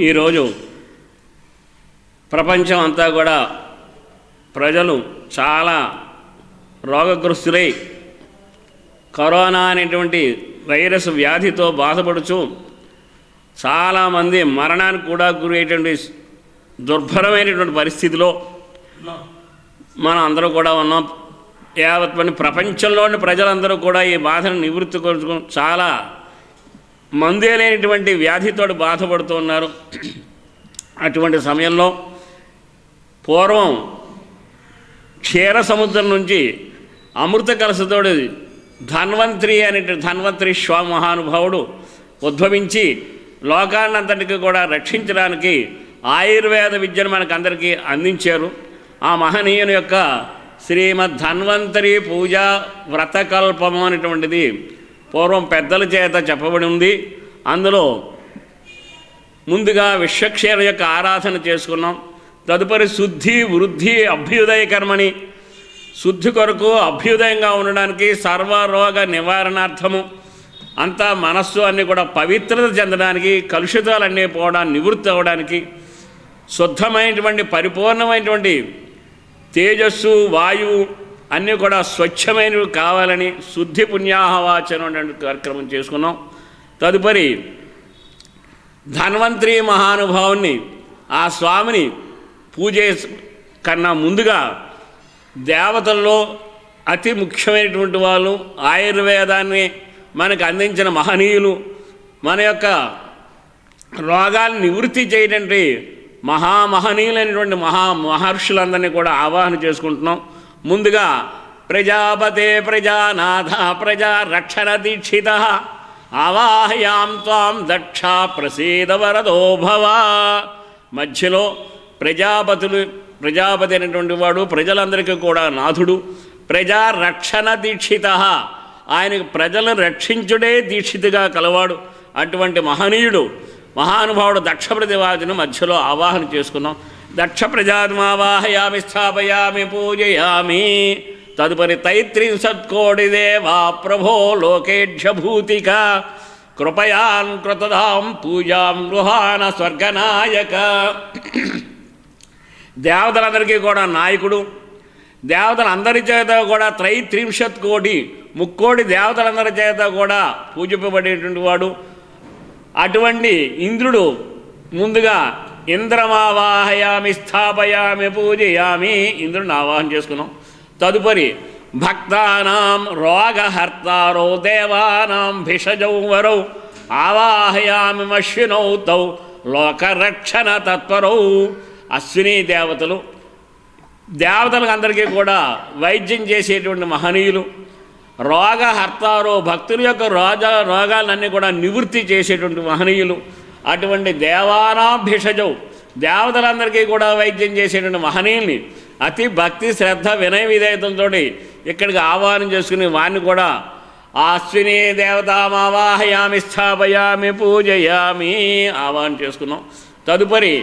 ఈరోజు ప్రపంచం అంతా కూడా ప్రజలు చాలా రోగగ్రస్తులై కరోనా అనేటువంటి వైరస్ వ్యాధితో బాధపడుచు చాలామంది మరణానికి కూడా గురయ్యేటువంటి దుర్భరమైనటువంటి పరిస్థితిలో మనం అందరూ కూడా ఉన్నాం. యావత్ మంది ప్రపంచంలోని ప్రజలందరూ కూడా ఈ బాధను నివృత్తి కొరకు చాలా మందే లేనటువంటి వ్యాధితో బాధపడుతూ ఉన్నారు. అటువంటి సమయంలో పూర్వం క్షీర సముద్రం నుంచి అమృత కలశతోడు ధన్వంతరి ధన్వంతరి మహానుభావుడు ఉద్భవించి లోకాన్నంతటికి కూడా రక్షించడానికి ఆయుర్వేద విద్యను మనకందరికీ అందించారు. ఆ మహనీయుని యొక్క శ్రీమద్ ధన్వంతరి పూజా వ్రతకల్పము అనేటువంటిది పూర్వం పెద్దల చేత చెప్పబడి ఉంది. అందులో ముందుగా విశ్వక్షేర యొక్క ఆరాధన చేసుకున్నాం. తదుపరి శుద్ధి వృద్ధి అభ్యుదయ కర్మని, శుద్ధి కొరకు అభ్యుదయంగా ఉండడానికి సర్వరోగ నివారణార్థము అంతా మనస్సు అన్నీ కూడా పవిత్రత చెందడానికి, కలుషితాలన్నీ పోవడానికి, నివృత్తి అవ్వడానికి, శుద్ధమైనటువంటి పరిపూర్ణమైనటువంటి తేజస్సు వాయువు అన్నీ కూడా స్వచ్ఛమైనవి కావాలని శుద్ధి పుణ్యాహవాచనం అనే కార్యక్రమం చేసుకున్నాం. తదుపరి ధన్వంతరి మహానుభావుని ఆ స్వామిని పూజ కన్నా ముందుగా దేవతల్లో అతి ముఖ్యమైనటువంటి వాళ్ళు, ఆయుర్వేదాన్ని మనకు అందించిన మహనీయులు, మన యొక్క రోగాలను నివృత్తి చేయడానికి మహామహనీయులైనటువంటి మహర్షులందరినీ కూడా ఆవాహన చేసుకుంటున్నాం. ముందుగా ప్రజాపతే ప్రజానాథ ప్రజా రక్షణ దీక్షిత ఆవాహయాం త్వాం దక్ష ప్రసీద వరదో భవ. మధ్యలో ప్రజాపతి అయినటువంటి వాడు ప్రజలందరికీ కూడా నాథుడు, ప్రజా రక్షణ దీక్షిత, ఆయనకు ప్రజలను రక్షించుడే దీక్షితుగా కలవాడు. అటువంటి మహనీయుడు మహానుభావుడు దక్ష ప్రతివాదిని మధ్యలో ఆవాహన చేసుకున్నాం. దక్ష ప్రజాత్మావాహయామి స్థాపయామి పూజయామి. తదుపరి తైత్రింశత్కోటి దేవా ప్రభో లోకేఢ్యభూతిక కృపయాన్ కృతదాం పూజాం గృహాన స్వర్గనాయక. దేవతలందరికీ కూడా నాయకుడు, దేవతలందరి చేత కూడా త్రైత్రింశత్కోటి ముక్కోటి దేవతలందరి చేత కూడా పూజింపబడేటువంటి వాడు. అటువంటి ఇంద్రుడు ముందుగా ఇంద్రమావాహయామి స్థాపయామి పూజయామి, ఇంద్రుడిని ఆవాహన చేసుకున్నాం. తదుపరి భక్తానాం రోగహర్తారో దేవానాం భిషజౌ వరౌ ఆవాహయామి మశ్వినౌ తౌ లోకరక్షణ తత్పరౌ. అశ్విని దేవతలకు అందరికీ కూడా వైద్యం చేసేటువంటి మహనీయులు, రోగహర్తారో భక్తుల యొక్క రోగాలన్నీ కూడా నివృత్తి చేసేటువంటి మహనీయులు. అటువంటి దేవానాం భిషజౌ దేవతలందరికీ కూడా వైద్యం చేసేటువంటి మహనీయుల్ని అతి భక్తి శ్రద్ధ వినయ విధేయతలతో ఇక్కడికి ఆహ్వానం చేసుకుని వారిని కూడా అశ్విని దేవతామావాహయామి స్థాపయామి పూజయామి ఆహ్వానం చేసుకున్నాం. తదుపరి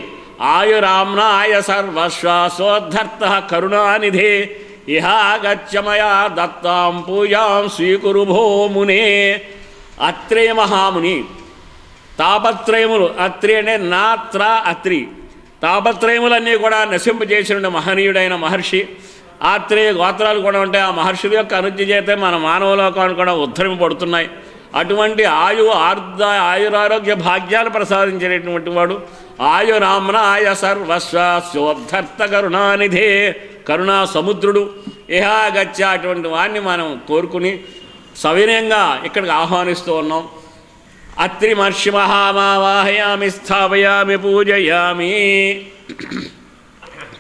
ఆయురామ్నాయ సర్వశ్వాసోద్ధర్త కరుణానిధే ఇహాగచ్చమయా దత్తాం పూజాం స్వీకురు భో మునే. అత్రేయ మహాముని తాపత్రయములు, అత్రి అంటే నాత్ర అత్రి, తాపత్రయములన్నీ కూడా నశింపజేసిన మహనీయుడైన మహర్షి. ఆత్రేయ గోత్రాలు కూడా ఉంటాయి. ఆ మహర్షుల యొక్క అనుజ్ఞ చేతే మన మానవలోకాన్ని కూడా ఉద్ధరింపబడుతున్నాయి. అటువంటి ఆయురారోగ్య భాగ్యాలు ప్రసాదించేటటువంటి వాడు ఆయురామ్నాయ సర్వస్వాస్యోద్ధర్త కరుణానిధే, కరుణా సముద్రుడు. ఇహాగచ్చ అటువంటి వాడిని మనం కోరుకుని సవినయంగా ఇక్కడికి ఆహ్వానిస్తూ ఉన్నాం. అత్రి మహర్షి మహామావాహయామి స్థాపయామి పూజయామి.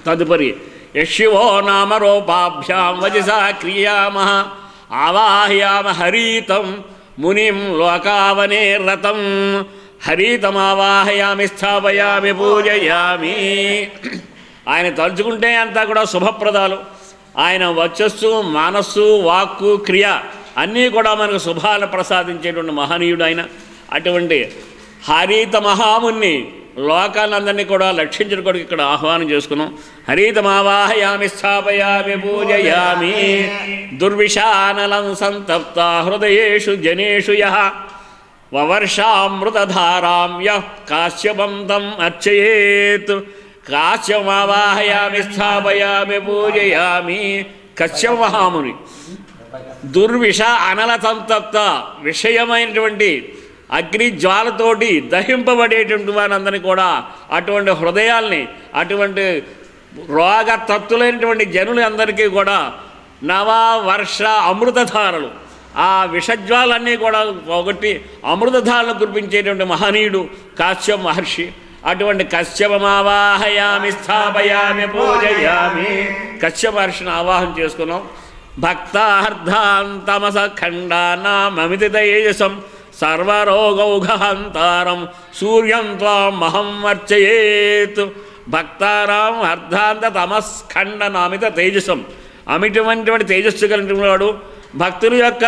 తదుపరి యశివో నామరూపాభ్యాం వజసా క్రియామః ఆవాహయామ హరీతం మునిం లోకావనే రతం హరీతమావాహయామి స్థాపయామి పూజయామి. ఆయన తలుచుకుంటే అంతా కూడా శుభప్రదాలు. ఆయన వచ్చస్సు మనస్సు వాక్కు క్రియ అన్నీ కూడా మనకు శుభాలు ప్రసాదించేటువంటి మహనీయుడు ఆయన. అటువంటి హరిత మహాముని లోకాలందరినీ కూడా రక్షించడం కొరకు ఇక్కడ ఆహ్వానం చేసుకున్నాం. హరితమావాహయామి స్థాపయామి పూజయామి. దుర్విషానలం సంతప్త హృదయేషు జనేషు యః వవర్షామృతధారాం యః కాశ్యపం తం అర్చయేత్. కాశ్యమావాహయామి స్థాపయామి పూజయామి. కశ్యప మహాముని దుర్విష అనల సంతప్త విషయమైనటువంటి అగ్ని జ్వాలతోటి దహింపబడేటువంటి వారందరినీ కూడా, అటువంటి హృదయాల్ని, అటువంటి రోగ తత్తులైనటువంటి జనులందరికీ కూడా నవ వర్ష అమృతధారలు, ఆ విషజ్వాలన్నీ కూడా ఒకటి అమృతధారలు కురిపించేటువంటి మహనీయుడు కాశ్యప మహర్షి. అటువంటి కశ్యపమావాహయామి స్థాపయామి పూజయామి. కశ్యప మహర్షిని ఆవాహన చేసుకున్నాం. భక్తార్థాంతమస ఖండానామమితి తేజసం సర్వరోగౌఘహంతారం సూర్యం త్వామహం అర్చయేత్. భక్తారాం అర్ధాంత తమస్ఖండనామిత తేజసం, అమిటువంటి తేజస్సు కలిగిన వాడు, భక్తుల యొక్క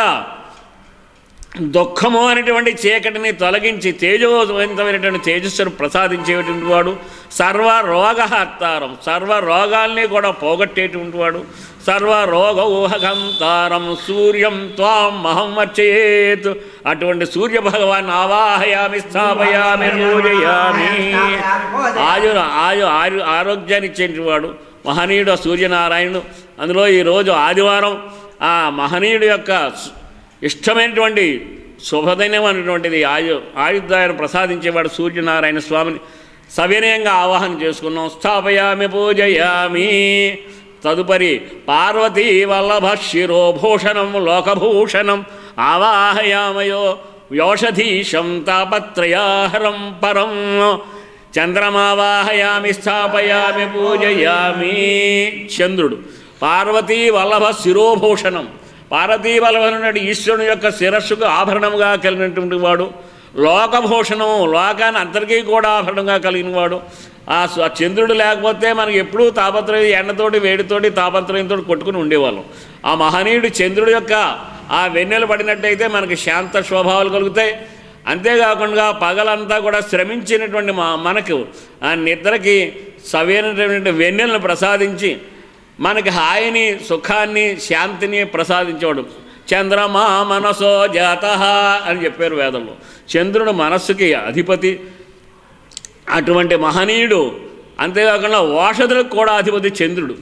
దుఃఖము అనేటువంటి చీకటిని తొలగించి తేజోవంతమైనటువంటి తేజస్సును ప్రసాదించేటువంటి వాడు. సర్వరోగహర్తారం, సర్వరోగాల్ని కూడా పోగొట్టేటువంటి వాడు. సర్వరోగౌహంతారం సూర్యం త్వాం మహం అర్చయేత్. అటువంటి సూర్య భగవాన్ ఆవాహయామి స్థాపయామి పూజయామి. ఆరోగ్యాన్ని ఇచ్చేటువంటి వాడు మహనీయుడు సూర్యనారాయణుడు. అందులో ఈరోజు ఆదివారం ఆ మహనీయుడు యొక్క ఇష్టమైనటువంటి శుభదినం అనేటువంటిది ఆయుర్దాయాన్ని ప్రసాదించేవాడు సూర్యనారాయణ స్వామిని సవినయంగా ఆవాహన చేసుకున్నాం. స్థాపయామి పూజయామి. తదుపరి పార్వతీ వల్లభ శిరోభూషణం లోకభూషణం ఆవాహయామయో యోషధీశం తాపత్రయాహరం పరం. చంద్రమావాహయామి స్థాపయామి పూజయామి. చంద్రుడు పార్వతీ వల్లభ శిరోభూషణం, పార్వతీ వల్లభనుడు ఈశ్వరుని యొక్క శిరస్సుకు ఆభరణంగా కలిగినటువంటి వాడు. లోకభూషణం, లోకాన్ని అందరికీ కూడా ఆభరణంగా కలిగిన వాడు. ఆ చంద్రుడు లేకపోతే మనకి ఎప్పుడూ తాపత్రయం, ఎండతోటి వేడితోటి తాపత్రయంతో కొట్టుకుని ఉండేవాళ్ళం. ఆ మహనీయుడు చంద్రుడి యొక్క ఆ వెన్నెలు పడినట్టయితే మనకి శాంత స్వభావాలు కలుగుతాయి. అంతేకాకుండా పగలంతా కూడా శ్రమించినటువంటి మనకు ఆ నిద్రకి సరైనటువంటి వెన్నెలను ప్రసాదించి మనకి హాయిని, సుఖాన్ని, శాంతిని ప్రసాదించేవాడు. చంద్రమా మనసో జాత అని చెప్పారు వేదంలో. చంద్రుడు మనస్సుకి అధిపతి. అటువంటి మహనీయుడు. అంతేకాకుండా ఓషధులకు కూడా అధిపతి చంద్రుడు.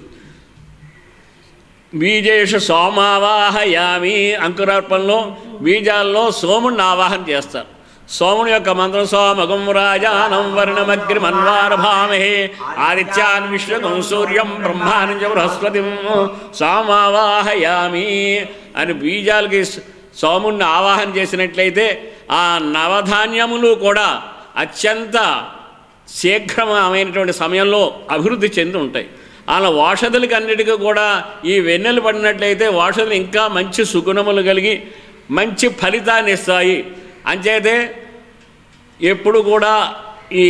బీజేషు సోమావాహయామి. అంకురార్పణలో బీజాల్లో సోముడిని ఆవాహన చేస్తారు. సోముని యొక్క మంత్రం సోమగం రాజానం వర్ణమగ్రిమన్వారభామహే ఆదిత్యాన్ విశ్వగం సూర్యం బ్రహ్మానంజ బృహస్పతి సోమావాహయామి అని బీజాలకి సోముడిని ఆవాహన చేసినట్లయితే ఆ నవధాన్యములు కూడా అత్యంత శీఘ్రమైనటువంటి సమయంలో అభివృద్ధి చెంది ఉంటాయి. అలా ఓషధులకి అన్నిటికీ కూడా ఈ వెన్నెలు పడినట్లయితే ఓషధులు ఇంకా మంచి సుగుణములు కలిగి మంచి ఫలితాన్ని ఇస్తాయి. అంచేతే ఎప్పుడు కూడా ఈ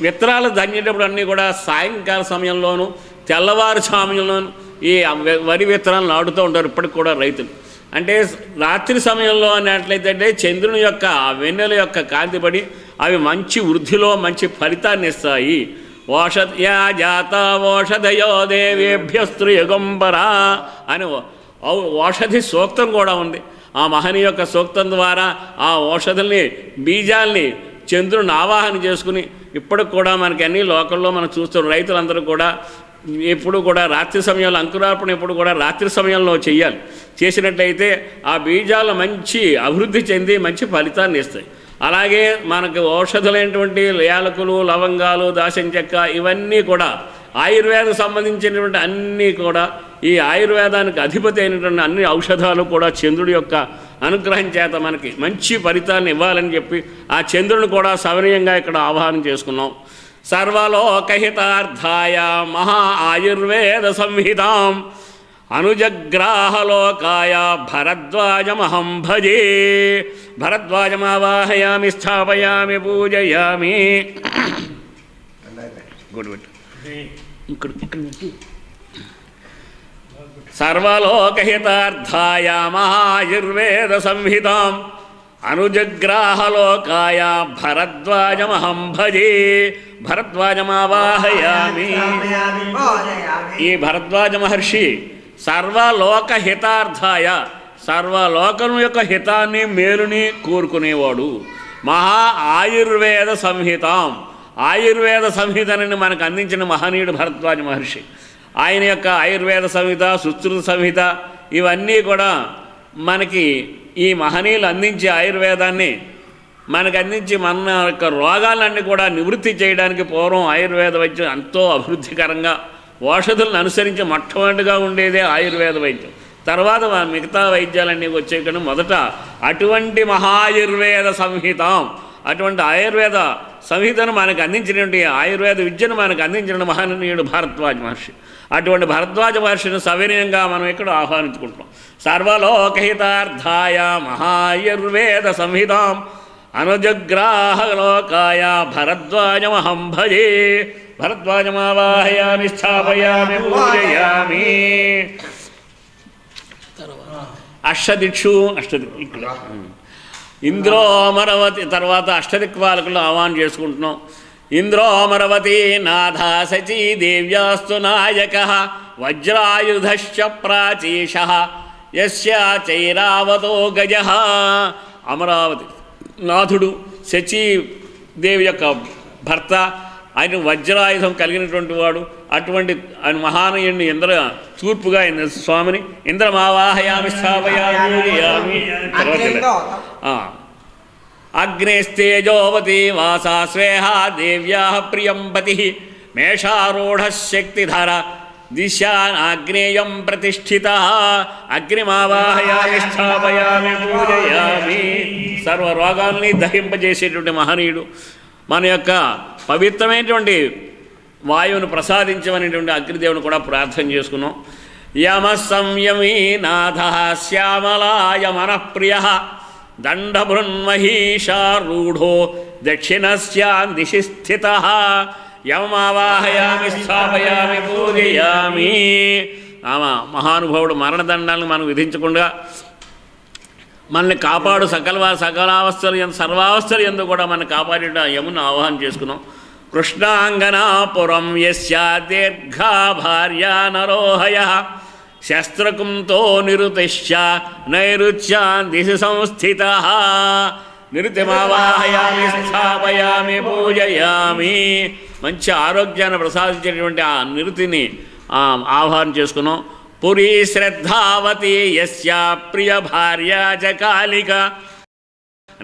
విత్తనాలు దంచేటప్పుడు అన్నీ కూడా సాయంకాల సమయంలోనూ తెల్లవారు సమయంలోనూ ఈ వరి విత్తనాలు నాటుతూ ఉంటారు ఇప్పటికి కూడా రైతులు. అంటే రాత్రి సమయంలో అన్నట్లయితే చంద్రుని యొక్క వెన్నెల యొక్క కాంతి పడి అవి మంచి వృద్ధిలో మంచి ఫలితాన్ని ఇస్తాయి. ఓషధ్యా జాత ఓషధయో దేవేభ్యస్తు యుగంబరా అని ఓషధి సూక్తం కూడా ఉంది. ఆ మహని యొక్క సూక్తం ద్వారా ఆ ఓషధుల్ని, బీజాల్ని చంద్రుని ఆవాహన చేసుకుని ఇప్పటికి కూడా మనకి అన్ని లోకల్లో మనం చూస్తున్న రైతులందరూ కూడా ఎప్పుడు కూడా రాత్రి సమయంలో అంకురార్పణ ఎప్పుడు కూడా రాత్రి సమయంలో చేయాలి. చేసినట్లయితే ఆ బీజాలు మంచి అభివృద్ధి చెంది మంచి ఫలితాన్ని ఇస్తాయి. అలాగే మనకు ఔషధులైనటువంటి యాలకులు, లవంగాలు, దాసం చెక్క ఇవన్నీ కూడా ఆయుర్వేదకు సంబంధించినటువంటి అన్నీ కూడా ఈ ఆయుర్వేదానికి అధిపతి అయినటువంటి అన్ని ఔషధాలు కూడా చంద్రుడి యొక్క అనుగ్రహం చేత మనకి మంచి ఫలితాన్ని ఇవ్వాలని చెప్పి ఆ చంద్రుని కూడా సవనీయంగా ఇక్కడ ఆవాహనం చేసుకున్నాం. సర్వలోకహితార్థాయ మహా ఆయుర్వేద సంహితాం అనుజగ్రాహలోకాయ భరద్వాజమహం భజే. భరద్వాజమావాహయామి స్థాపయామి పూజయామి. సర్వలోకహితార్థాయ మహాయుర్వేద సంహితాం అనుజగ్రాహలోకాయ భరద్వాజమహం భజే. భరద్వాజమావాహయామి. ఈ భరద్వాజ మహర్షి సర్వలోకహితార్థాయ, సర్వలోకం యొక్క హితాన్ని మేలుని కోరుకునేవాడు. మహా ఆయుర్వేద సంహితాం, ఆయుర్వేద సంహితని మనకు అందించిన మహనీయుడు భరద్వాజ మహర్షి. ఆయన యొక్క ఆయుర్వేద సంహిత, సుశ్రుత సంహిత ఇవన్నీ కూడా మనకి ఈ మహనీయులు అందించే ఆయుర్వేదాన్ని మనకు అందించి మన యొక్క రోగాలన్నీ కూడా నివృత్తి చేయడానికి పూర్వం ఆయుర్వేద వైద్యం ఎంతో అభివృద్ధికరంగా ఔషధులను అనుసరించి మొట్టమొదటిగా ఉండేదే ఆయుర్వేద వైద్యం. తర్వాత మిగతా వైద్యాలన్నీ వచ్చే కానీ మొదట అటువంటి మహాయుర్వేద సంహితం, అటువంటి ఆయుర్వేద సంహితను మనకు అందించినటువంటి ఆయుర్వేద విద్యను మనకు అందించిన మహనీయుడు భరద్వాజ మహర్షి. అటువంటి భరద్వాజ మహర్షిని సవినయంగా మనం ఇక్కడ ఆహ్వానించుకుంటున్నాం. సర్వలోకహితార్థాయ మహాయుర్వేద సంహితాం అనుజగ్రాహలోకాయ భరద్వాజమహం భజే. భరద్వాజమావాహయామి స్థాపయామి పూజయామి. అష్టదిక్షు ఇక్కడ ఇంద్రోమరవతి తర్వాత అష్టదిక్పాలకులు ఆహ్వానం చేసుకుంటున్నాం. ఇంద్రోమరవతి నాథ శచీ దేవ్యాస్తు నాయక వజ్రాయుధశ్చ ప్రాచీష యస్య చైరావతో గజ. అమరావతి నాథుడు శచీదేవి యొక్క భర్త, ఆయన వజ్రాయుధం కలిగినటువంటి వాడు. అటువంటి ఆయన మహానీయుడిని తూర్పుగా స్వామిని ఇంద్రమావాహయామి స్థాపయామి. అగ్నేస్తేజోవతి వాసా స్వేహ దేవ్యా ప్రియంపతి మేషారూఢ శక్తిధర దిశాగ్నేయం ప్రతిష్ఠిత. అగ్నిమావాహయామి స్థాపయామి పూజయామి. సర్వరోగాల్ని దహింపజేసేటువంటి మహనీయుడు. మన యొక్క పవిత్రమైనటువంటి వాయువును ప్రసాదించమనేటువంటి అగ్నిదేవుని కూడా ప్రార్థన చేసుకున్నాం. యమ సంయమీ నాథ శ్యామలాయ మనఃప్రియ దండభృన్మహీషారూఢో దక్షిణస్యాం దిశి స్థిత. యమావాహయామి స్థాపయామి పూజయామి. మహానుభావుడు మరణదండాలను మనం విధించకుండా మనల్ని కాపాడు సకలావస్థలు సర్వావస్థలు ఎందుకు కూడా మనం కాపాడే యమును ఆవాహన చేసుకున్నాం. కృష్ణాంగనాపురం యస్య దీర్ఘా భార్యా నరోహయ శస్త్రకుంతో నిరుతిశ్చ నైరుత్యాన్ దిశి సంస్థిత. నిరుతిమావాహయామి స్థాపయామి పూజయామి. మంచి ఆరోగ్యాన్ని ప్రసాదించేటువంటి ఆ నిరుతిని ఆహ్వానం చేసుకున్నాం. పురీ శ్రద్ధావతి యస్య ప్రియ భార్యా చ కాళిక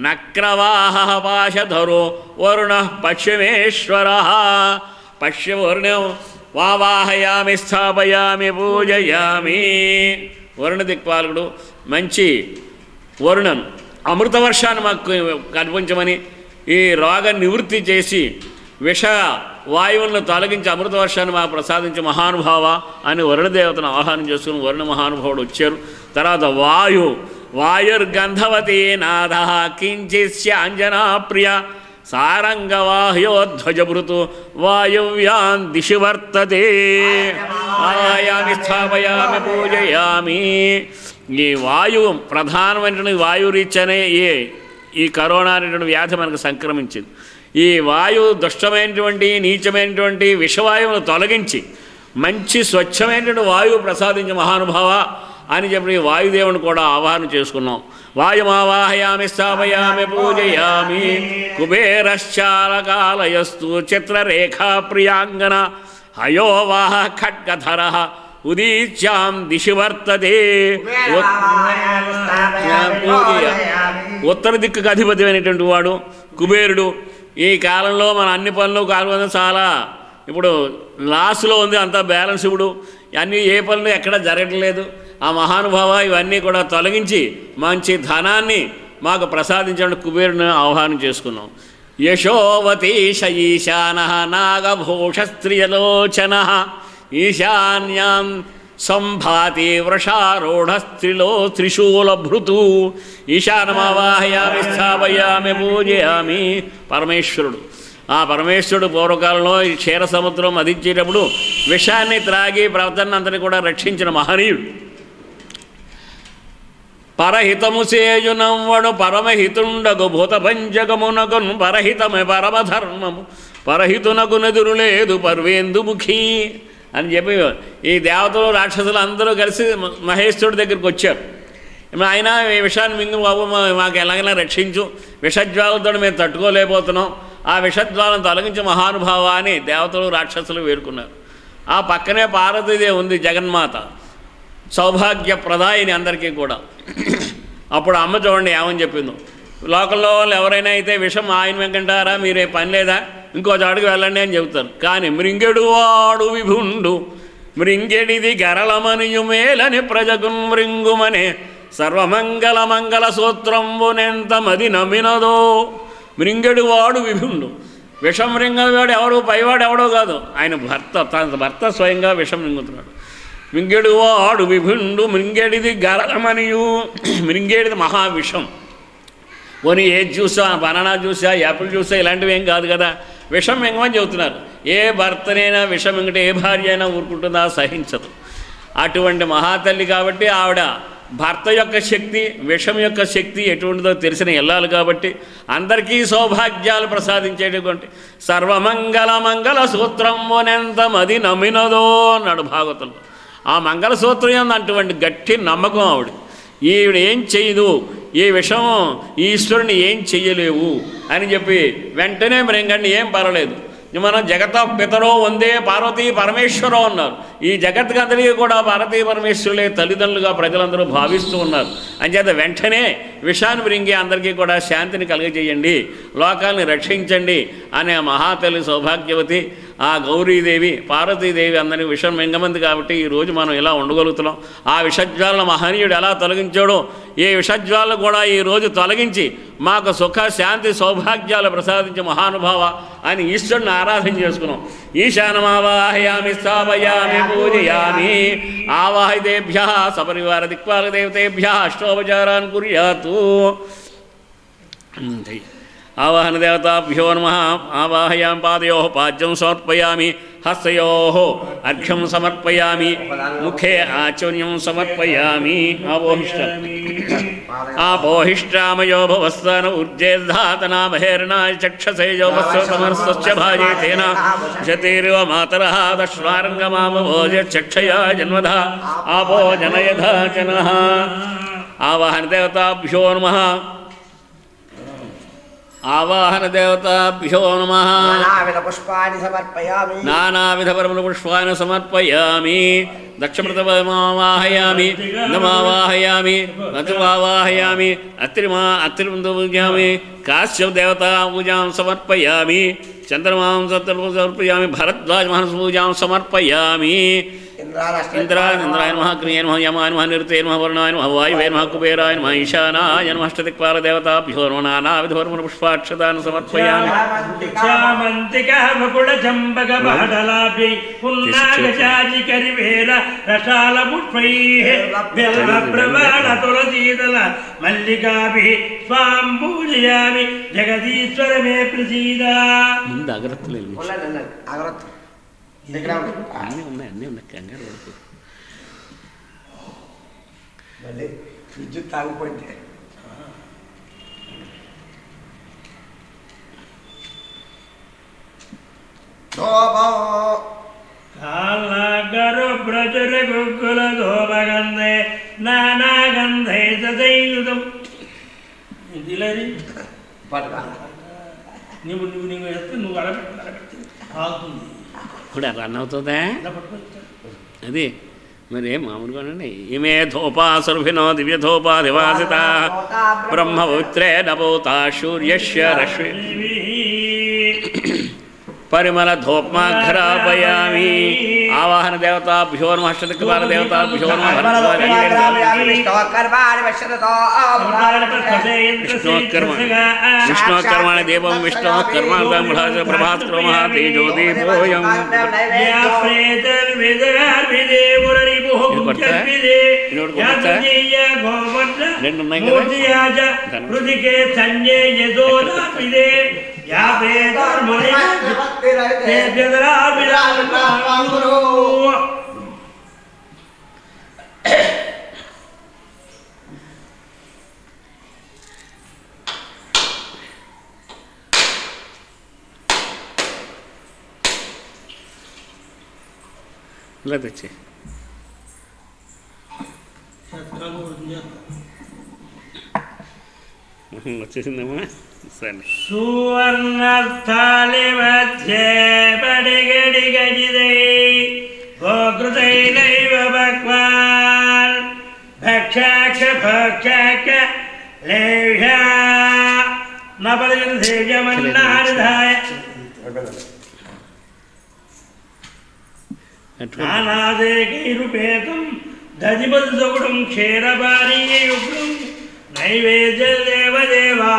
నక్రవాహ పాశధరో వరుణ పశ్చిమేశ్వర. పశ్చిమవరుణం వావాహయామి స్థాపయామి పూజయామి. వరుణ దిక్పాలకుడు మంచి వరుణను అమృతవర్షాన్ని మాకు కల్పించమని, ఈ రోగ నివృత్తి చేసి విష వాయువులను తొలగించి అమృతవర్షాన్ని మాకు ప్రసాదించి మహానుభావ అని వరుణదేవతను ఆహ్వానం చేసుకుని వరుణ మహానుభావుడు వచ్చారు. తర్వాత వాయుర్గంధవతి నాథ కించిత్యాంజనా ప్రియ సారంగవాహ్యోధ్వజభృతు వాయువ్యాన్ దిశి వర్తతే. ఆయామి స్థాపయామి పూజయామి. ఈ వాయువు ప్రధానమైనటువంటి వాయురీత్యానే ఈ కరోనా అనేటువంటి వ్యాధి మనకు సంక్రమించింది. ఈ వాయువు దుష్టమైనటువంటి నీచమైనటువంటి విషవాయువును తొలగించి మంచి స్వచ్ఛమైనటువంటి వాయువు ప్రసాదించి మహానుభావ అని చెప్పి వాయుదేవుని కూడా ఆవాహన చేసుకున్నాం. వాయుమావాహయామి స్థాపయామి పూజయామి. కుబేరశ్చాలకాలయస్తు చిత్రరేఖా ప్రియాంగన హయోవాహ ఖడ్గధర ఉదీచ్యాం దిశి వర్తతే. ఉత్తర దిక్కుకు అధిపతి అయినటువంటి వాడు కుబేరుడు. ఈ కాలంలో మన అన్ని పనులు కాలంలో చాలా ఇప్పుడు లాస్లో ఉంది, అంతా బ్యాలెన్స్. ఇప్పుడు అన్నీ ఏ పనులు ఎక్కడ జరగట్లేదు. ఆ మహానుభావ ఇవన్నీ కూడా తొలగించి మంచి ధనాన్ని మాకు ప్రసాదించడం కుబేరుని ఆహ్వానం చేసుకున్నాం. యశోవతీశ ఈశాన నాగభూషస్త్రియలోచన ఈశాన్యాం సంభాతి వృషారూఢస్త్రిలో త్రిశూలభృతు. ఈశానమావాహయామి స్థాపయామి పూజయామి. పరమేశ్వరుడు. ఆ పరమేశ్వరుడు పూర్వకాలంలో ఈ క్షీర సముద్రం మదించేటప్పుడు విషాన్ని త్రాగి ప్రవర్తనంతని కూడా రక్షించిన మహనీయుడు. పరహితము సేయునవ్వడు పరమహితుండగు భూత పంచకమునకును పరహితమే పరమధర్మము పరహితునకు నెదురు లేదు పర్వేందుముఖి అని చెప్పి ఈ దేవతలు రాక్షసులు అందరూ కలిసి మహేశ్వరుడి దగ్గరికి వచ్చారు. ఆయన ఈ విషయాన్ని మింగు బాబు మాకు ఎలాగైనా రక్షించు, విషజ్వాలతో మేము తట్టుకోలేకపోతున్నాం, ఆ విషజ్వాలను తొలగించి మహానుభావ అని దేవతలు రాక్షసులు వేడుకున్నారు. ఆ పక్కనే పార్వతీదేవి ఉంది, జగన్మాత, సౌభాగ్యప్రదాయిని అందరికీ కూడా. అప్పుడు అమ్మ చూడండి ఏమని చెప్పిందో, లోకల్లో వాళ్ళు ఎవరైనా అయితే విషం ఆయన వెంకంటారా, మీరే పని లేదా, ఇంకో చాటుకు వెళ్ళండి అని చెబుతారు. కానీ మృంగెడు వాడు విభుండు మృంగెడిది గరళమనియు మేలని ప్రజగున్ మృంగుమనే సర్వమంగళ మంగళ సూత్రంబునెంత మది నమ్మినదో. మృంగెడు వాడు విభుండు, విషం మృంగవాడు ఎవడు, పైవాడు ఎవడో కాదు, ఆయన భర్త, తన భర్త స్వయంగా విషం మృంగుతున్నాడు. మృంగెడు వాడు విభుండు మృంగెడిది గరళమనియు, మృంగేడిది మహావిషం. పోనీ ఏది జ్యూసా, బనానా జ్యూసా, యాపిల్ జ్యూసా ఇలాంటివి ఏం కాదు కదా, విషం మింగమని చెబుతున్నారు. ఏ భర్తనైనా విషం మింగటే ఏ భార్య అయినా ఊరుకుంటుందా, సహించదు. అటువంటి మహాతల్లి కాబట్టి ఆవిడ భర్త యొక్క శక్తి, విషం యొక్క శక్తి ఎటువంటిదో తెలిసిన ఇల్లాలు కాబట్టి అందరికీ సౌభాగ్యాలు ప్రసాదించేటువంటి సర్వమంగళ మంగళ సూత్రంబునెంత మది నమ్మినదో అన్నాడు భాగవతంలో. ఆ మంగళసూత్రం అటువంటి గట్టి నమ్మకం ఆవిడ. ఈవిడ ఏం చేయదు, ఈ విషం ఈశ్వరుని ఏం చెయ్యలేవు అని చెప్పి వెంటనే మృంగండి, ఏం పర్వాలేదు, మనం జగత పితరో వందే పార్వతీ పరమేశ్వరో అన్నారు. ఈ జగత్తుకందరికీ కూడా పార్వతీ పరమేశ్వరులే తల్లిదండ్రులుగా ప్రజలందరూ భావిస్తూ ఉన్నారు. అంచేత వెంటనే విషాన్ని మృంగి అందరికీ కూడా శాంతిని కలుగజేయండి, లోకాల్ని రక్షించండి అనే మహాతల్లి సౌభాగ్యవతి ఆ గౌరీదేవి పార్వతీదేవి అందరినీ విషం మింగమంది కాబట్టి ఈరోజు మనం ఇలా ఉండగలుగుతున్నాం. ఆ విషజ్వాలను మహనీయుడు ఎలా తొలగించాడో ఈ విషజ్వాలను కూడా ఈరోజు తొలగించి మాకు సుఖ శాంతి సౌభాగ్యాలు ప్రసాదించి మహానుభావ అని ఈశ్వరుని ఆరాధన చేసుకున్నాం. ఈశానమావాహయామి స్థాపయామి పూజయామి ఆవాహితేభ్య సపరివార దిక్పాల దేవతేభ్య అష్టోపచారాన్ కుర్యాతు. ఆవాహన దేవతాభ్యో నమః. ఆవాహయామి పాదయో పాద్యం సమర్పయామి, హస్తయో అర్ఘ్యం సమర్పయామి, ముఖే ఆచర్యం సమర్పయామి. ఆపోహిష్టామయో భవస్థాన ఊర్జేర్ధాతనా మహేర్నాయ చక్షసేజో వస్వతమర్స్య భాజే తేన శతేరివ మాతరః దశ్వారంగమామభోజక్షయా జన్మధ ఆపో జనయధా జనః. ఆవాహన దేవతాభ్యో నమః. ఆవాహన దేవతాభ్యో నమః. నానావిధ పుష్పాన్ని సమర్పయామి. దక్షప్రతమావాహయామి, నమావాహయామి, మధువావాహయామి, అత్రిమందు పూజయామి, కాశ్యప దేవతా పూజాం సమర్పయామి, చంద్రమాం సమర్పయామి, భరద్వాజ మహర్షి పూజాం సమర్పయామి. ఇంద్రాయ నమః, అగ్నయే నమః, యమాయ నమః, నిరుతే నమః, వరుణాయ నమః, వాయువే నమః, కుబేరాయ నమః, ఈశానాయ నమః, అష్టదిక్పాల దేవతాభ్యో నమః. నానావిధ పుష్పాక్షతాన్ని సమర్పయామి. జగదీశ్వర మే ప్రసీద. ముందు అగరత్తులు అన్నీ ఉన్నాయి, అన్నీ ఉన్నాయి, కంగారు పడుతుంది. విద్యుత్ తాగిపోయింది. కాలగరు ప్రచుర గుగ్గుల ధూపగంధే నానాగంధై సదైయుధం. నువ్వు వేస్తే నువ్వు అడగట్టి ఆగుతుంది ఇప్పుడు రన్ అవుతుందా అది మరి మామూలుగానండి. ఇమే ధూపాసురభినో దివ్యధూపా దివాసిత బ్రహ్మపుత్రే నభూతా సూర్యస్య రశ్మి పరిమళ ధూపమాఘ్రాపయామి. ఆవాహన దేవతాభ్యో నమః, అష్టదిక్పాల దేవతాభ్యో నమః. విష్ణోకర్మాణి దీపం విష్ణోకర్మాణం ప్రభాస్క్రమః తేజో దీపోయం. రెండు ఉన్నాయి ఇలా తెచ్చి వచ్చేసిందమ్మా సరే. సువర్ణస్థాలి మధ్యే పడిగడి గజిదై గోకృతైనైవ భగవాన్ భక్షాక్ష భక్షాక్ష లేవ్యా నపలింది సేవ్యమన్నారిధాయ నానాదేకైరుపేతం దధిబద్ధగుడం క్షీరపానీయయుగ్రం నైవేద్య దేవదేవా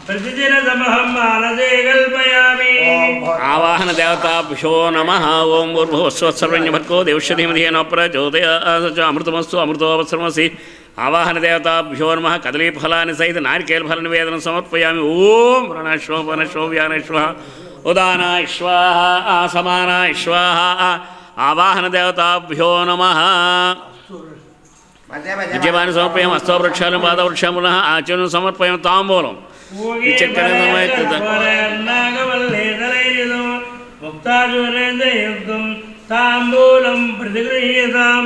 ప్రతిదిన సమహం మానసే కల్పయామి. ఆవాహన దేవతాభ్యో నమః. ఓం భూర్భువస్వత్సర్వణ్యభర్గో దేవశ్యధీమధేన ప్రచోదయాత్ అమృతమస్తు అమృతోపసర్మసి. ఆవాహన దేవతాభ్యో నమః. కదలీఫలాన్ని సహిత నారికేల ఫల నివేదనం సమర్పయామి. ఓం రణశ్వ వనశ్వ వ్యానశ్వ ఉదానాయ స్వాహ సమానాయ స్వాహ. ఆవాహన దేవతాభ్యో నమః. విద్యమాన్ని సమర్పయం. హస్తవృక్షాలు పాదవృక్షమున ఆచరణ సమర్పయం. తాంబూలం చక్కెర తాంబూలం ప్రతిగృహ్యతాం